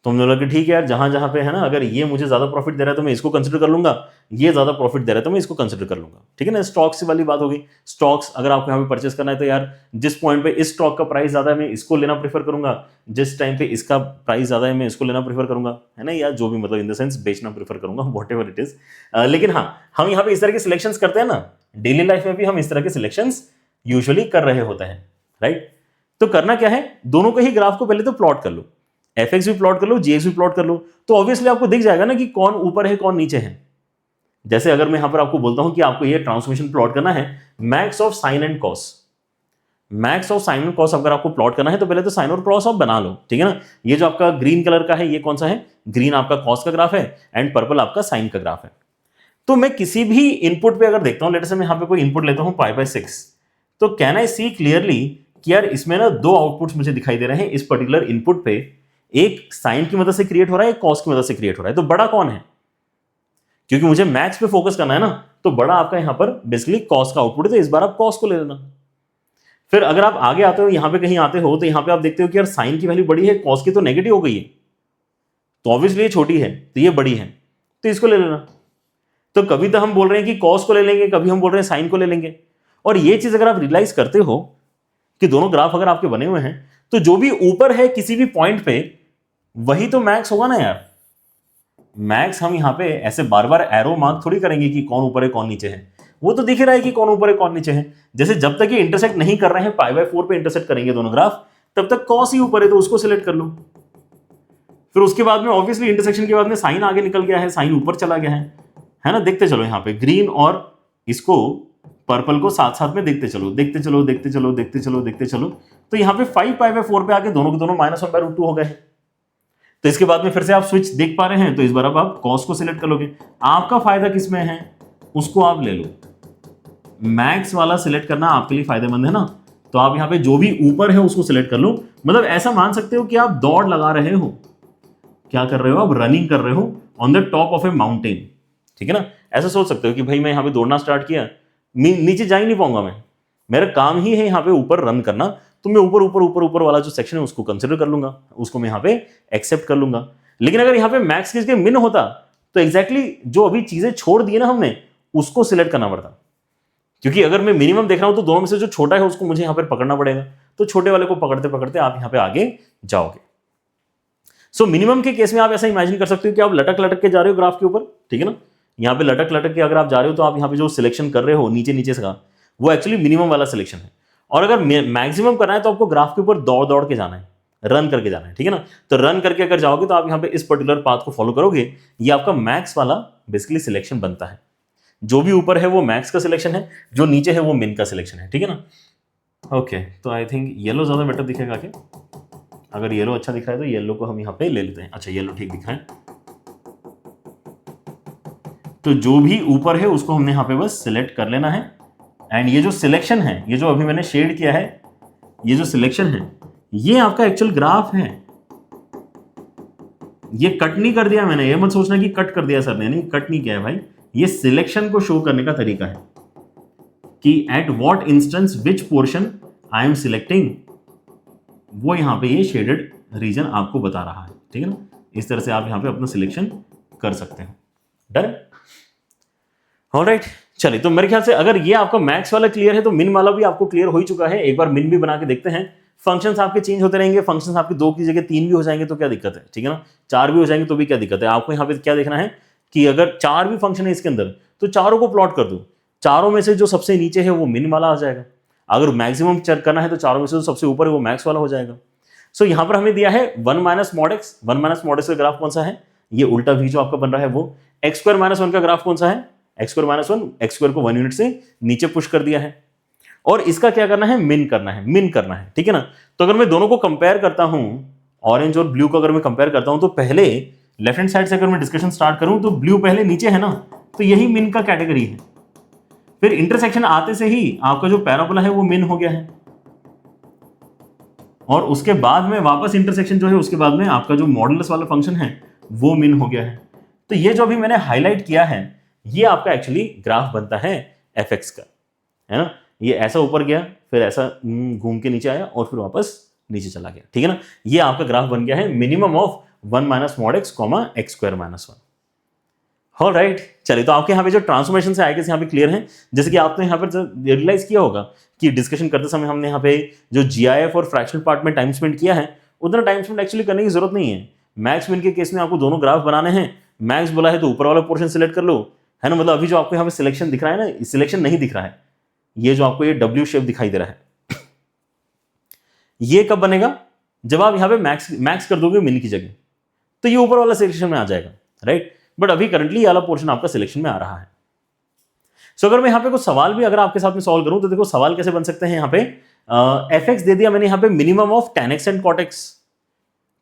तो हमने बोला कि ठीक है यार, जहां जहां पे है ना, अगर ये मुझे ज्यादा प्रॉफिट दे रहा है तो मैं इसको कंसिडर कर लूंगा, ये ज्यादा प्रॉफिट दे रहा है तो मैं इसको कंसिडर कर लूंगा, ठीक है ना। स्टॉक्स वाली बात होगी, स्टॉक्स अगर आपको यहाँ पे परचेस करना है तो यार जिस पॉइंट पे इस स्टॉक का प्राइस ज्यादा है मैं इसको लेना प्रेफर करूंगा, जिस टाइम पे इसका प्राइस ज्यादा है मैं इसको लेना प्रेफर करूंगा, है ना, या जो भी मतलब इन द सेंस बेचना प्रेफर करूंगा, वॉट एवर इट इज। लेकिन हाँ, हम यहाँ पे इस तरह के सिलेक्शंस करते हैं ना, डेली लाइफ में भी हम इस तरह के सिलेक्शंस यूजुअली कर रहे होते हैं, राइट। तो करना क्या है, दोनों के ही ग्राफ को पहले तो प्लॉट कर लो, fx भी प्लॉट कर लो, gx भी प्लॉट कर लो, तो ऑब्वियसली आपको दिख जाएगा ना कि कौन ऊपर है कौन नीचे है। जैसे अगर मैं यहां पर आपको बोलता हूं कि आपको ये ट्रांसफॉर्मेशन प्लॉट करना है, max of sine and cos, max of sine and cos अगर आपको प्लॉट करना है तो पहले तो साइन और कॉस आप बना लो, ठीक है ना। ये जो आपका ग्रीन कलर का है ये कौन सा है, ग्रीन आपका कॉस का ग्राफ है एंड पर्पल आपका साइन का ग्राफ है। तो मैं किसी भी इनपुट पे अगर देखता हूं, लेट से मैं यहां पे कोई इनपुट लेता हूं π/6, तो कैन आई सी क्लियरली कि यार इसमें ना 2 आउटपुट्स मुझे दिखाई दे रहे हैं इस पर्टिकुलर इनपुट पे, एक साइन की मदद से क्रिएट हो रहा है, एक कॉस की मदद से क्रिएट हो रहा है। तो बड़ा कौन है, क्योंकि मुझे मैक्स पे फोकस करना है ना, तो बड़ा आपका यहां पर बेसिकली कॉस का आउटपुट है, तो इस बार आप कॉस को ले लेना। फिर अगर आप आगे आते हो, यहां पे कहीं आते हो, तो यहां पे आप देखते हो कि यार साइन की वैल्यू बड़ी है, कॉस की तो नेगेटिव हो गई है, तो ऑब्वियसली ये छोटी है तो ये बड़ी है, तो इसको ले लेना। तो कभी तो हम बोल रहे हैं कि कॉस को ले लेंगे, कभी हम बोल रहे हैं साइन को ले लेंगे। और ये चीज अगर आप रियलाइज करते हो कि दोनों ग्राफ अगर आपके बने हुए हैं, तो जो भी ऊपर है किसी भी पॉइंट पे वही तो मैक्स होगा ना यार। मैक्स हम यहां पे ऐसे बार बार एरो मार्क थोड़ी करेंगे कि कौन ऊपर है कौन नीचे है, वो तो दिख ही रहा है कि कौन ऊपर है कौन नीचे है। जैसे जब तक ये इंटरसेक्ट नहीं कर रहे हैं, π/4 पे इंटरसेक्ट करेंगे दोनों ग्राफ, तब तक कॉस ही ऊपर है तो उसको सिलेक्ट कर लो। फिर उसके बाद में ऑब्वियसली इंटरसेक्शन के बाद में साइन आगे निकल गया है, साइन ऊपर चला गया है ना। देखते चलो यहाँ पे ग्रीन और इसको पर्पल को साथ साथ में देखते चलो, देखते चलो, देखते चलो, देखते चलो, देखते चलो। तो यहाँ पे 5π/4 पे आके दोनों के दोनों -1/√2 हो गए हैं। तो इसके बाद में फिर से आप स्विच देख पा रहे हैं, तो इस बार अब आप कॉस को सिलेक्ट कर लोगे। आपका फायदा किसमें है, उसको आप ले लो। मैक्स वाला सिलेक्ट करना आपके लिए फायदेमंद है ना। तो आप यहाँ पे जो भी ऊपर है उसको सिलेक्ट कर लो। मतलब ऐसा मान सकते हो कि आप दौड़ लगा रहे हो, क्या कर रहे हो, आप रनिंग कर रहे हो on the top of A mountain, ठीक है ना। ऐसा सोच सकते हो कि भाई मैं यहाँ पे दौड़ना स्टार्ट किया, नीचे जा ही नहीं पाऊंगा मैं, मेरा काम ही है यहाँ पे ऊपर रन करना, तो मैं ऊपर ऊपर ऊपर ऊपर वाला जो सेक्शन है उसको कंसिडर कर लूंगा, उसको मैं यहाँ पे एक्सेप्ट कर लूंगा। लेकिन अगर यहाँ पे मैक्स की जगह मिन होता तो एग्जैक्टली जो अभी चीजें छोड़ दी ना हमने उसको सिलेक्ट करना पड़ता। क्योंकि अगर मैं मिनिमम देख रहा हूं तो दोनों में से जो छोटा है उसको मुझे यहाँ पर पकड़ना पड़ेगा, तो छोटे वाले को पकड़ते पकड़ते आप यहाँ पे आगे जाओगे। सो मिनिमम के केस में आप ऐसा इमेजिन कर सकते हो कि आप लटक लटक के जा रहे हो ग्राफ के ऊपर, ठीक है ना। यहाँ पे लटक लटक के अगर आप जा रहे हो तो आप यहाँ पे जो सिलेक्शन कर रहे हो नीचे नीचे से वो एक्चुअली मिनिमम वाला सिलेक्शन है। और अगर मैक्सिमम करना है तो आपको ग्राफ के ऊपर दौड़ दौड़ के जाना है, रन करके जाना है, ठीक है ना। तो रन करके अगर जाओगे तो आप यहाँ पे इस पर्टिकुलर पाथ को फॉलो करोगे, ये आपका मैक्स वाला बेसिकली सिलेक्शन बनता है। जो भी ऊपर है वो मैक्स का सिलेक्शन है, जो नीचे है वो मिन का सिलेक्शन है, ठीक है ना। ओके, तो आई थिंक येलो ज्यादा बेटर दिखेगा क्या। अगर येलो अच्छा दिख रहा है तो येलो को हम यहाँ पे ले लेते हैं। अच्छा, येलो ठीक दिख रहा है। तो जो भी ऊपर है उसको हमने यहाँ पे बस सिलेक्ट कर लेना है। एंड ये जो सिलेक्शन है, ये जो अभी मैंने शेड किया है, ये जो सिलेक्शन है ये आपका एक्चुअल ग्राफ है। ये कट नहीं कर दिया मैंने, ये मत सोचना कि कट कर दिया सर ने, नहीं कट नहीं किया है भाई। ये सिलेक्शन को शो करने का तरीका है कि at what instance which portion I am selecting, वो यहाँ पे ये शेडेड रीजन आपको बता रहा है, ठीक है ना। इस तरह से आप यहाँ पे अपना सिलेक्शन कर सकते हो। Done, alright. चलिए, तो मेरे ख्याल से अगर ये आपका मैक्स वाला क्लियर है तो मिन वाला भी आपको क्लियर हो ही चुका है। एक बार मिन भी बना के देखते हैं। फंक्शंस आपके चेंज होते रहेंगे, फंक्शंस आपके 2 की जगह 3 भी हो जाएंगे तो क्या दिक्कत है, ठीक है ना। 4 भी हो जाएंगे तो भी क्या दिक्कत है। आपको यहाँ पे क्या देखना है कि अगर 4 भी फंक्शन है इसके अंदर तो चारों को प्लॉट कर दो। चारों में से जो सबसे नीचे है वो मिन वाला आ जाएगा। अगर मैक्सिमम चेक करना है तो चारों में से जो सबसे ऊपर है वो मैक्स वाला हो जाएगा। सो यहाँ पर हमें दिया है 1 - mod x। 1 - mod x का ग्राफ कौन सा है, ये उल्टा v जो आपका बन रहा है वो। x² - 1 का ग्राफ कौन सा है, x² - 1, x² को 1 यूनिट से नीचे पुश कर दिया है। और इसका क्या करना है, मिन करना है, मिन करना है, ठीक है ना। तो अगर मैं दोनों को कंपेयर करता हूं, ऑरेंज और ब्लू को अगर मैं कंपेयर करता हूं, तो पहले लेफ्ट हैंड साइड से अगर मैं डिस्कशन स्टार्ट करूं तो ब्लू पहले नीचे है ना, तो यही मिन का कैटेगरी है। फिर इंटरसेक्शन आते से ही आपका जो पैराबोला है वो मिन हो गया है, और उसके बाद में वापस इंटरसेक्शन जो है उसके बाद में आपका जो मॉडुलस वाला फंक्शन है वो मिन हो गया है। तो ये जो अभी मैंने हाईलाइट किया है ये आपका एक्चुअली ग्राफ बनता है fx का, है ना। ये ऐसा ऊपर गया, फिर ऐसा घूम के नीचे आया और फिर वापस नीचे चला गया, ठीक है ना। ये आपका ग्राफ बन गया है minimum of 1 - mod x, x² - 1। Alright, चलिए, तो आपके यहाँ पे जो ट्रांसफॉर्मेशन से आएगा यहाँ पे क्लियर है। जैसे कि आपने यहाँ पर रियलाइज किया होगा कि डिस्कशन करते समय हमने यहाँ पे जो GIF और फ्रैक्शनल पार्ट में टाइम स्पेंड किया है, उतना टाइम स्पेंड एक्चुअली करने की जरूरत नहीं है। मैक्स मिन के केस में आपको दोनों ग्राफ बनाने हैं। मैक्स बोला है तो ऊपर वाला पोर्शन सिलेक्ट कर लो, है ना। मतलब अभी जो आपको यहाँ पे सिलेक्शन दिख रहा है ना, सिलेक्शन नहीं दिख रहा है, ये जो आपको ये W शेप दिखाई दे रहा है, ये कब बनेगा, जब आप यहाँ पे मैक्स कर दोगे मिन की जगह, तो ये ऊपर वाला सिलेक्शन में आ जाएगा, राइट। बट अभी करंटली ये वाला पोर्शन आपका सिलेक्शन में आ रहा है। सो अगर मैं यहाँ पे कुछ सवाल भी अगर आपके साथ में सॉल्व करूं तो देखो सवाल कैसे बन सकते हैं। यहाँ पे fx दे दिया मैंने, यहाँ पे minimum of tan x and cot x,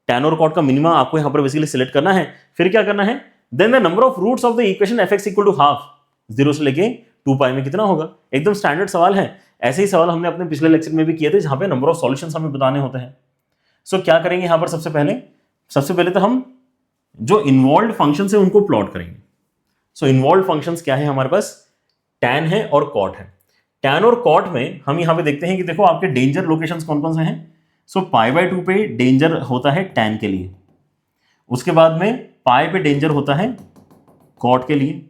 tan और cot का मिनिमम आपको यहाँ पर बेसिकली सिलेक्ट करना है। फिर क्या करना है, then the number of roots of the equation fx equal to half, 0 से लेके 2π में कितना होगा। एकदम स्टैंडर्ड सवाल है। ऐसे ही सवाल हमने अपने पिछले लेक्चर में भी किए थे, जहां पे नंबर ऑफ सॉल्यूशंस हमें बताने होते हैं। सो क्या करेंगे यहाँ पर, सबसे पहले तो हम जो इन्वॉल्व फंक्शंस है उनको प्लॉट करेंगे। सो इन्वॉल्व फंक्शंस क्या है हमारे पास, tan है और cot है। tan और cot में हम यहाँ पे देखते हैं कि देखो आपके डेंजर लोकेशंस कौन कौन से हैं। सो π/2 पे डेंजर होता है tan के लिए, उसके बाद में पाई पे डेंजर होता है cot के लिए,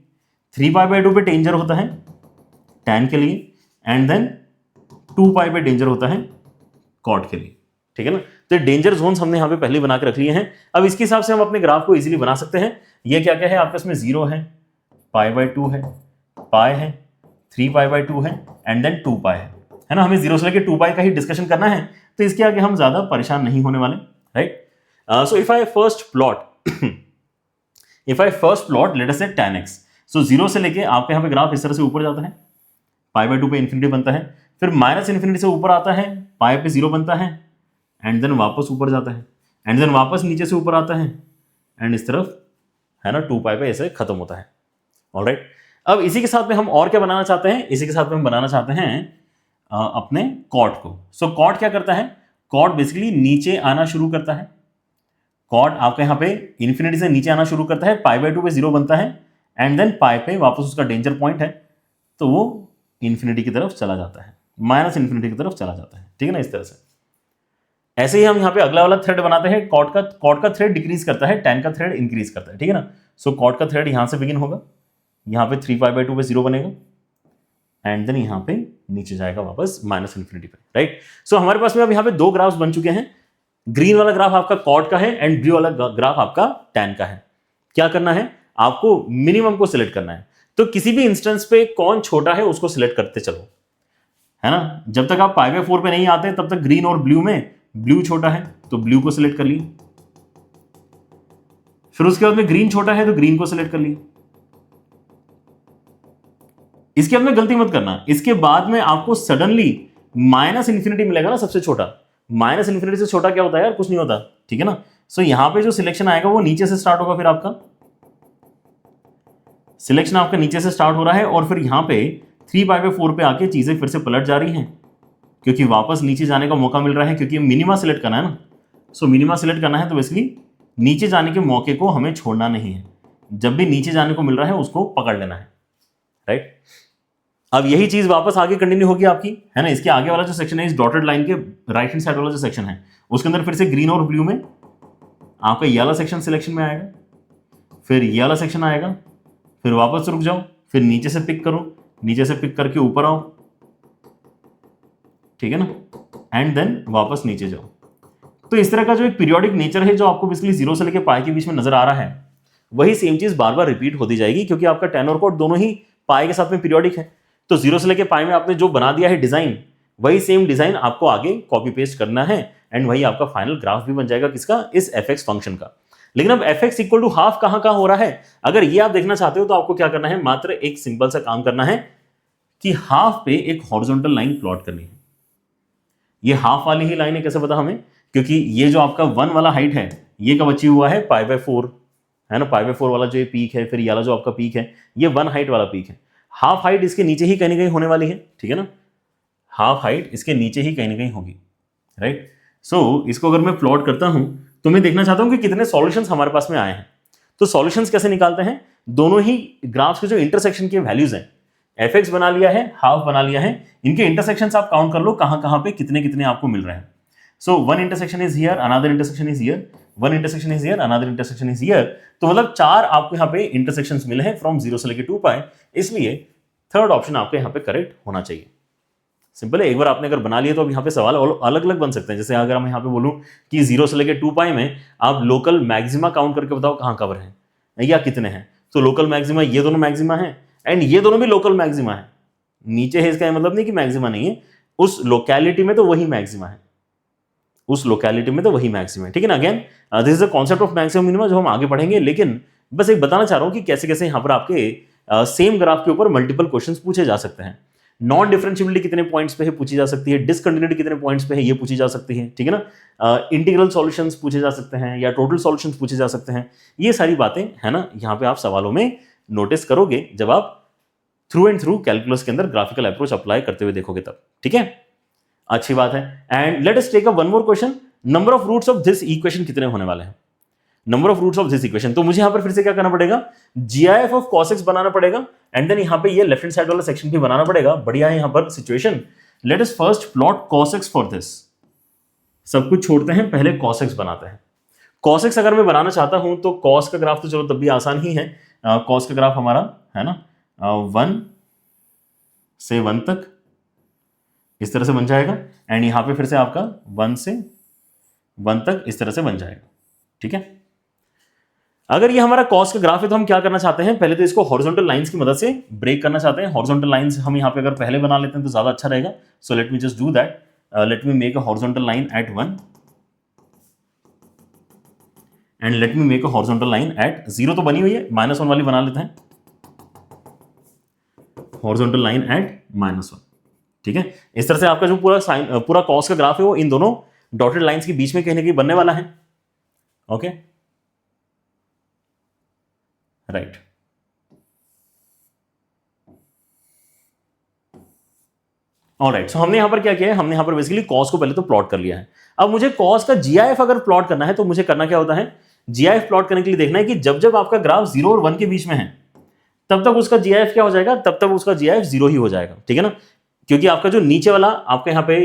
3π/2 पे डेंजर होता है tan के लिए, एंड देन 2π पे डेंजर होता है cot के लिए, ठीक है ना। तो डेंजर जोन्स हमने यहाँ पे पहले बना के रख लिए हैं। अब इसके हिसाब से हम अपने ग्राफ को इजीली बना सकते हैं। ये क्या क्या है आपके इसमें, 0 है, π/2 है, पाई है, 3π/2 है एंड देन 2π है ना। हमें 0 से लेके 2π का ही डिस्कशन करना है, तो इसके आगे हम ज्यादा परेशान नहीं होने वाले, right. So if I first plot let us से tan x, सो 0 से लेके आपके यहाँ पे ग्राफ इस तरह से ऊपर जाता है, π/2 पे इंफिनिटी बनता है, फिर -∞ से ऊपर आता है, पाई पे 0 बनता है एंड देन वापस ऊपर जाता है एंड देन वापस नीचे से ऊपर आता है एंड इस तरफ है ना 2π पे ऐसे खत्म होता है। ऑलराइट, अब इसी के साथ में हम और क्या बनाना चाहते हैं, इसी के साथ में हम बनाना चाहते हैं अपने कॉट को। सो कॉट क्या करता है, कॉट बेसिकली नीचे आना शुरू करता है। कॉट आपका यहाँ पे इंफिनिटी से नीचे आना शुरू करता है, π/2 पे 0 बनता है एंड देन पाई पे वापस उसका डेंजर पॉइंट है, तो वो इंफिनिटी की तरफ चला जाता है, -∞ की तरफ चला जाता है, ठीक है ना। इस तरह से ऐसे ही हम यहाँ पे अगला वाला थ्रेड बनाते हैं। कॉट का थ्रेड डिक्रीज करता है, tan का थ्रेड इंक्रीज करता है, ठीक है ना। सो कॉट का थ्रेड यहाँ से बिगिन होगा, यहाँ पे 3π/2 पे 0 बनेगा एंड देन यहाँ पे नीचे जाएगा वापस -∞ पे, राइट। सो हमारे पास में अब यहाँ पे दो ग्राफ्स बन चुके हैं। ग्रीन वाला ग्राफ आपका कॉट का है एंड ब्लू वाला ग्राफ आपका tan का है। क्या करना है, आपको मिनिमम को सिलेक्ट करना है, तो किसी भी इंस्टेंस पे कौन छोटा है उसको सिलेक्ट करते चलो, है ना। जब तक आप π/4 पे नहीं आते तब तक ग्रीन और ब्लू में ब्लू छोटा है तो ब्लू को सिलेक्ट कर लिए, फिर उसके बाद में ग्रीन छोटा है तो ग्रीन को सिलेक्ट कर लिए। इसके बाद में गलती मत करना, इसके बाद में आपको सडनली -∞ मिलेगा ना सबसे छोटा। -∞ से छोटा क्या होता है यार, कुछ नहीं होता, ठीक है ना। सो यहां पे जो सिलेक्शन आएगा वो नीचे से स्टार्ट होगा, फिर आपका सिलेक्शन आपका नीचे से स्टार्ट हो रहा है और फिर यहां पे 3π/4 पे आके चीजें फिर से पलट जा रही हैं, क्योंकि वापस नीचे जाने का मौका मिल रहा है, क्योंकि मिनिमा सिलेक्ट करना है ना। सो मिनिमा सिलेक्ट करना है तो बेसिकली नीचे जाने के मौके को हमें छोड़ना नहीं है, जब भी नीचे जाने को मिल रहा है उसको पकड़ लेना है, राइट। अब यही चीज वापस आगे कंटिन्यू होगी आपकी, है ना। इसके आगे वाला जो सेक्शन है, इस डॉटेड लाइन के राइट हैंड साइड वाला जो सेक्शन है, उसके अंदर फिर से ग्रीन और ब्लू में आपका ये वाला सेक्शन सिलेक्शन में आएगा, फिर ये वाला सेक्शन आएगा, फिर वापस रुक जाओ, फिर नीचे से पिक करो, नीचे से पिक करके ऊपर आओ, ठीक है ना, एंड देन वापस नीचे जाओ। तो इस तरह का जो एक पीरियोडिक नेचर है जो आपको बेसिकली 0 से लेकर पाई के बीच में नजर आ रहा है, वही सेम चीज बार बार रिपीट होती जाएगी, क्योंकि आपका tan और cot दोनों ही पाई के साथ में पीरियोडिक है। तो 0 से लेकर पाई में आपने जो बना दिया है डिजाइन, वही सेम डिजाइन आपको आगे कॉपी पेस्ट करना है एंड वही आपका फाइनल ग्राफ भी बन जाएगा, किसका, इस fx फंक्शन का। लेकिन अब fx इक्वल टू हाफ कहां कहां हो रहा है, अगर ये आप देखना चाहते हो तो आपको क्या करना है, मात्र एक सिंपल सा काम करना है कि हाफ पे एक हॉरिजॉन्टल लाइन प्लॉट करनी है। ये हाफ वाली ही लाइन है, कैसे पता हमें, क्योंकि ये जो आपका 1 वाला हाइट है ये कब अचीव हुआ है, π/4, है ना। π/4 वाला जो ये पीक है, फिर ये वाला जो आपका पीक है, ये 1 हाइट वाला पीक है। हाफ हाइट इसके नीचे ही कहीं ना कहीं होने वाली है, ठीक है ना। हाफ हाइट इसके नीचे ही कहीं ना कहीं होगी, राइट। सो इसको अगर मैं प्लॉट करता हूं तो मैं देखना चाहता हूं कि कितने सॉल्यूशंस हमारे पास में आए हैं। तो सॉल्यूशंस कैसे निकालते हैं, दोनों ही ग्राफ्स के जो इंटरसेक्शन के वैल्यूज हैं, fx बना लिया है, हाफ बना लिया है, इनके इंटरसेक्शंस आप काउंट कर लो कहां कहां पे कितने कितने आपको मिल रहे हैं। So one intersection is here, another intersection is here, one intersection is here, another intersection is here. तो मतलब 4 आपको यहाँ पे इंटरसेक्शंस मिले हैं फ्रॉम 0 से लेके 2π, इसलिए थर्ड ऑप्शन आपके यहाँ पे करेक्ट होना चाहिए। सिंपल है, एक बार आपने अगर बना लिया तो अब यहाँ पे सवाल अलग अलग बन सकते हैं। जैसे अगर हम यहाँ पे बोलूं कि 0 से लेके 2π में आप लोकल मैक्सिमा काउंट करके बताओ कहाँ कवर है या कितने हैं, तो लोकल मैक्सिमा ये दोनों मैक्सिमा है एंड ये दोनों भी लोकल मैक्सिमा है। नीचे है इसका मतलब नहीं कि मैक्सिमा नहीं है, उस लोकेलिटी में तो वही मैक्सिमा है, उस लोकेलिटी में तो वही मैक्सिमा है, ठीक है ना। Again this is the concept of maximum minimum जो हम आगे पढ़ेंगे, लेकिन बस एक बताना चाह रहा हूं कि कैसे कैसे यहाँ पर आपके सेम ग्राफ के ऊपर मल्टीपल क्वेश्चंस पूछे जा सकते हैं। नॉन डिफरेंशियबिलिटी कितने पॉइंट्स पे है पूछी जा सकती है, डिसकंटिन्यूटी कितने पॉइंट्स पे है ये पूछी जा सकती है, ठीक है ना। इंटीग्रल सॉल्यूशंस पूछे जा सकते हैं या टोटल सॉल्यूशंस पूछे जा सकते हैं, ये सारी बातें है ना यहाँ पे आप सवालों में नोटिस करोगे जब आप थ्रू एंड थ्रू कैलकुलस के अंदर ग्राफिकल अप्रोच अप्लाई करते हुए देखोगे तब, ठीक है। अच्छी बात है। And let us take up one more question, number of roots of this equation कितने होने वाले हैं, number of roots of this equation. तो मुझे यहां पर फिर से क्या करना पड़ेगा, GIF ऑफ cos x बनाना पड़ेगा एंड देन यहां पे ये लेफ्ट हैंड साइड वाला सेक्शन भी बनाना पड़ेगा। बढ़िया है यहां पर situation. Let us first plot cos x for this. सब कुछ छोड़ते हैं, पहले cos x बनाते हैं। cos x अगर मैं बनाना चाहता हूं तो cos का ग्राफ तो चलो तब भी आसान ही है। cos का ग्राफ हमारा है ना 1 से 1 तक इस तरह से बन जाएगा एंड यहां पे फिर से आपका 1 से 1 तक इस तरह से बन जाएगा, ठीक है। अगर ये हमारा कॉस्ट का ग्राफ है तो हम क्या करना चाहते हैं, पहले तो इसको हॉरिजॉन्टल लाइंस की मदद से ब्रेक करना चाहते हैं। हॉरिजॉन्टल लाइंस हम यहाँ पे अगर पहले बना लेते हैं तो ज्यादा अच्छा रहेगा। So let me just do that. Let me make a horizontal line at 1 and let me make a horizontal line at 0। तो बनी हुई है, -1 वाली बना लेते हैं, हॉरिजॉन्टल लाइन एट -1। ठीक है, इस तरह से आपका जो पूरा कॉस्ट का ग्राफ है वो इन दोनों डॉटेड लाइंस के बीच में कहीं ना कहीं बनने वाला है। Okay, right. ऑलराइट, सो हमने यहां पर क्या किया है, हमने यहां पर बेसिकली कॉस्ट को पहले तो प्लॉट कर लिया है। अब मुझे कॉस्ट का जीआईएफ अगर प्लॉट करना है तो मुझे करना क्या होता है, जीआईएफ प्लॉट करने के लिए देखना है कि जब जब आपका ग्राफ 0 और 1 के बीच में है तब तक उसका जीआईएफ क्या हो जाएगा, तब तक उसका जीआईएफ 0 ही हो जाएगा। ठीक है ना, क्योंकि आपका जो नीचे वाला आपके यहां पे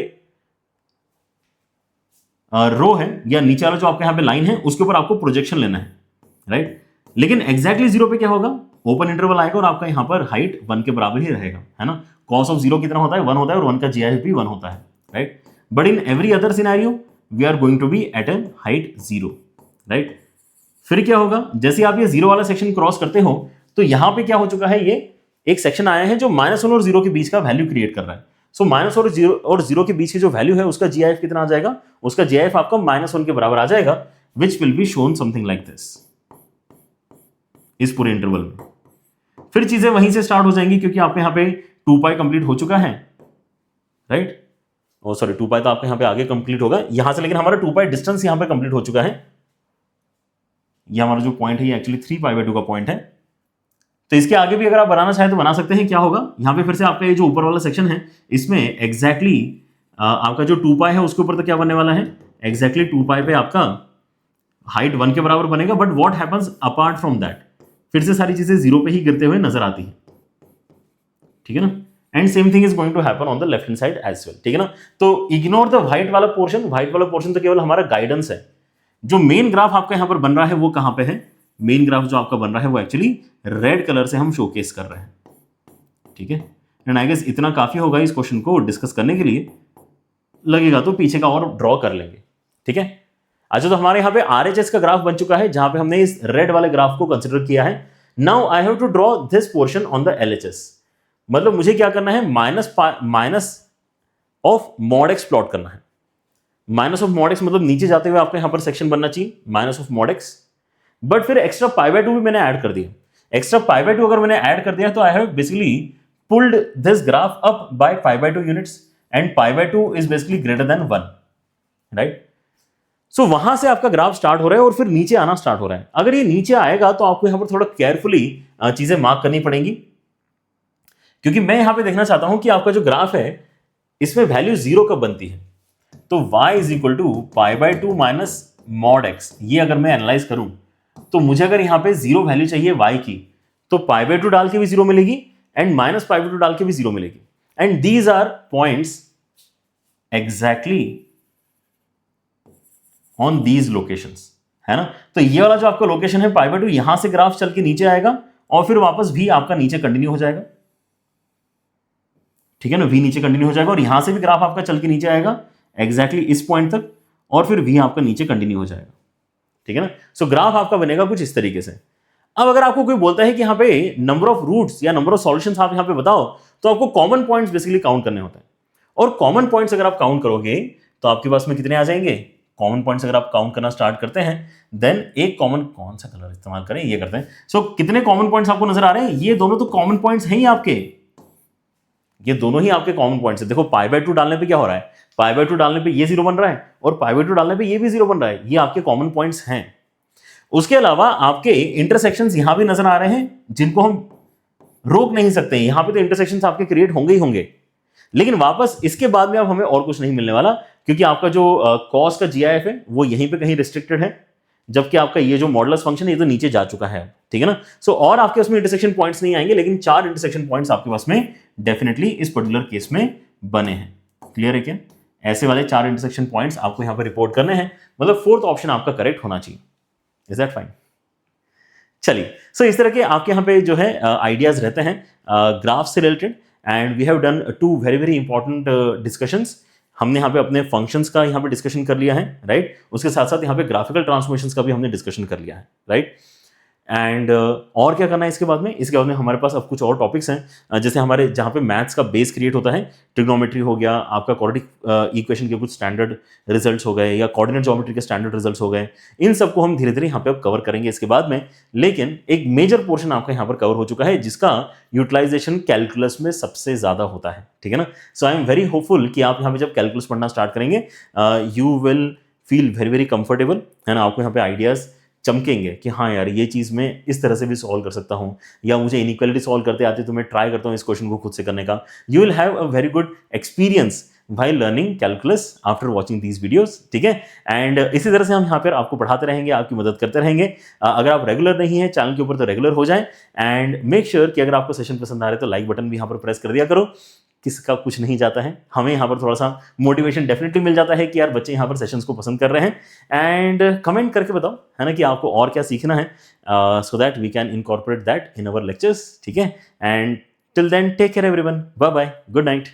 रो है या नीचे वाला जो आपके यहां पे लाइन है उसके ऊपर आपको प्रोजेक्शन लेना है, राइट। लेकिन एग्जैक्टली 0 पे क्या होगा, ओपन इंटरवल आएगा और आपका यहां पर हाइट 1 के बराबर ही रहेगा, है ना। कॉस ऑफ 0 कितना होता है, 1 होता है, और 1 का जीआईएफ भी 1 होता है, right. But in every other scenario we are going to be at an height 0, right. फिर क्या होगा, जैसे आप ये 0 वाला सेक्शन क्रॉस करते हो तो यहां पे क्या हो चुका है, ये एक सेक्शन आया है जो -1 और 0 के बीच का वैल्यू क्रिएट कर रहा है। सो माइनस और 0 के बीच की जो वैल्यू है उसका जीआईएफ कितना आ जाएगा, उसका जीआईएफ आपका -1 के बराबर आ जाएगा, which will be shown something like this, इस पूरे इंटरवल में। फिर चीजें वहीं से स्टार्ट हो जाएंगी क्योंकि आपके यहाँ पे 2π कंप्लीट हो चुका है, राइट। ओ सॉरी, 2π तो आपके यहाँ पे आगे कंप्लीट होगा यहां से, लेकिन हमारा 2π डिस्टेंस यहां पे कंप्लीट हो चुका है। ये हमारा जो पॉइंट है ये एक्चुअली 3π/2 का पॉइंट है। तो इसके आगे भी अगर आप बनाना चाहें तो बना सकते हैं। क्या होगा यहां पे फिर से आपका ये जो ऊपर वाला सेक्शन है इसमें एग्जैक्टली आपका जो 2π है उसके ऊपर तो क्या बनने वाला है, एग्जैक्टली 2π पे आपका हाइट 1 के बराबर बनेगा। But what happens apart from that, फिर से सारी चीजें 0 पे ही गिरते हुए नजर आती है, ठीक है ना। And same thing is going to happen on the left hand side as well, ठीक है ना। तो इग्नोर द व्हाइट वाला पोर्शन, व्हाइट वाला पोर्शन तो केवल हमारा गाइडेंस है। जो मेन ग्राफ आपका यहां पर बन रहा है वो कहां पे है, मेन ग्राफ जो आपका बन रहा है वो एक्चुअली रेड कलर से हम शोकेस कर रहे हैं, ठीक है। एंड आई गेस इतना काफी होगा इस क्वेश्चन को डिस्कस करने के लिए, लगेगा तो पीछे का और ड्रॉ कर लेंगे, ठीक है। अच्छा, तो हमारे यहाँ पे आरएचएस का ग्राफ बन चुका है जहां पे हमने इस रेड वाले ग्राफ को कंसिडर किया है। Now I have to draw this portion on the LHS, मतलब मुझे क्या करना है, minus of mod x plot करना है। माइनस ऑफ मॉड एक्स मतलब नीचे जाते हुए आपको यहां पर सेक्शन बनना चाहिए minus of mod x, but फिर एक्स्ट्रा π/2 भी मैंने ऐड कर दिया। एक्स्ट्रा π/2 अगर मैंने ऐड कर दिया तो I have basically pulled this graph up by π/2 units and π/2 is basically greater than 1, right. So वहां से आपका ग्राफ स्टार्ट हो रहा है और फिर नीचे आना स्टार्ट हो रहा है। अगर ये नीचे आएगा तो आपको यहां पर थोड़ा केयरफुली चीजें मार्क करनी पड़ेंगी, क्योंकि मैं यहां पे देखना चाहता हूं कि आपका जो ग्राफ है इसमें वैल्यू 0 कब बनती है। तो y is equal to π/2 minus mod X, ये अगर मैं एनालाइज करूं तो मुझे अगर यहां पे 0 वैल्यू चाहिए y की तो π/2 डाल के भी 0 मिलेगी एंड -π/2 डाल के भी 0 मिलेगी। And these are points exactly on these locations, है ना। तो ये वाला जो आपका लोकेशन है π/2, यहां से ग्राफ चल के नीचे आएगा और फिर वापस भी आपका नीचे कंटिन्यू हो जाएगा, ठीक है ना। v नीचे कंटिन्यू हो जाएगा और यहां से भी ग्राफ आपका चल के नीचे आएगा एग्जैक्टली इस पॉइंट तक और फिर v आपका नीचे कंटिन्यू हो जाएगा, ठीक है ना। सो ग्राफ आपका बनेगा कुछ इस तरीके से। अब अगर आपको कोई बोलता है कि यहाँ पे नंबर ऑफ रूट्स या नंबर ऑफ सॉल्यूशंस आप यहाँ पे बताओ, तो आपको कॉमन पॉइंट्स बेसिकली काउंट करने होते हैं। और कॉमन पॉइंट्स अगर आप काउंट करोगे तो आपके पास में कितने आ जाएंगे, कॉमन पॉइंट्स अगर आप काउंट करना स्टार्ट करते हैं देन एक कॉमन, कौन सा कलर इस्तेमाल करें, ये करते हैं। सो कितने कॉमन पॉइंट्स आपको नजर आ रहे हैं, ये दोनों तो कॉमन पॉइंट्स हैं ही आपके, ये दोनों ही आपके कॉमन पॉइंट्स हैं। देखो π/2 डालने पे क्या हो रहा है, π/2 डालने पे ये 0 बन रहा है और π/2 डालने पे ये भी 0 बन रहा है, ये आपके कॉमन पॉइंट्स हैं। उसके अलावा आपके इंटरसेक्शंस यहां भी नजर आ रहे हैं जिनको हम रोक नहीं सकते, यहां पे तो इंटरसेक्शंस आपके क्रिएट होंगे ही होंगे, लेकिन वापस इसके बाद में अब हमें और कुछ नहीं मिलने वाला, क्योंकि आपका जो कॉस का जीआईएफ है वो यहीं पे कहीं रिस्ट्रिक्टेड है, जबकि आपका ये जो मॉडुलस फंक्शन है ये तो नीचे जा चुका है, ठीक है ना। सो और आपके उसमें इंटरसेक्शन पॉइंट्स नहीं आएंगे, लेकिन 4 इंटरसेक्शन पॉइंट्स आपके पास में डेफिनेटली इस पर्टिकुलर केस में बने हैं। क्लियर है क्या, ऐसे वाले 4 इंटरसेक्शन पॉइंट्स आपको यहां पर रिपोर्ट करने हैं, मतलब 4th ऑप्शन आपका करेक्ट होना चाहिए। Is that fine? चलिए, सो इस तरह के आपके यहाँ पे जो है आइडियाज रहते हैं ग्राफ से related, and we have done 2 very very important discussions. हमने यहाँ पे अपने फंक्शंस का यहाँ पे डिस्कशन कर लिया है, राइट। उसके साथ साथ यहाँ पे ग्राफिकल ट्रांसफॉर्मेशंस का भी हमने डिस्कशन कर लिया है, राइट। एंड और क्या करना है इसके बाद में? इसके बाद में हमारे पास अब कुछ और टॉपिक्स हैं, जैसे हमारे जहाँ पे मैथ्स का बेस क्रिएट होता है, ट्रिग्नोमेट्री हो गया, आपका क्वाड्रेटिक इक्वेशन के कुछ स्टैंडर्ड रिजल्ट्स हो गए, या कोऑर्डिनेट ज्योमेट्री के स्टैंडर्ड रिजल्ट्स हो गए। इन सबको हम धीरे धीरे यहाँ पे अब कवर करेंगे इसके बाद में। लेकिन एक मेजर पोर्शन आपका यहाँ पर कवर हो चुका है, जिसका यूटिलाइजेशन कैलकुलस में सबसे ज्यादा होता है, ठीक है ना। सो आई एम वेरी होपफुल कि आप यहाँ पे जब कैलकुलस पढ़ना स्टार्ट करेंगे, you will feel very very comfortable, है ना। आपको यहाँ पे आइडियाज चमकेंगे कि हाँ यार, ये चीज़ मैं इस तरह से भी सॉल्व कर सकता हूँ, या मुझे इनइक्वालिटी सॉल्व करते आते तो मैं ट्राई करता हूँ इस क्वेश्चन को खुद से करने का। You will have a very good experience while learning calculus after watching these videos, ठीक है। एंड इसी तरह से हम यहाँ पर आपको पढ़ाते रहेंगे, आपकी मदद करते रहेंगे। अगर आप रेगुलर नहीं है चैनल के ऊपर तो रेगुलर हो जाएं, एंड मेक श्योर कि अगर आपको सेशन पसंद आ रहे तो लाइक बटन भी यहाँ पर प्रेस कर दिया करो। किसका कुछ नहीं जाता है, हमें यहाँ पर थोड़ा सा मोटिवेशन डेफिनेटली मिल जाता है कि यार बच्चे यहाँ पर सेशंस को पसंद कर रहे हैं। एंड कमेंट करके बताओ, है ना, कि आपको और क्या सीखना है, so that we can incorporate that in our lectures, ठीक है। And till then take care everyone, bye bye, good night.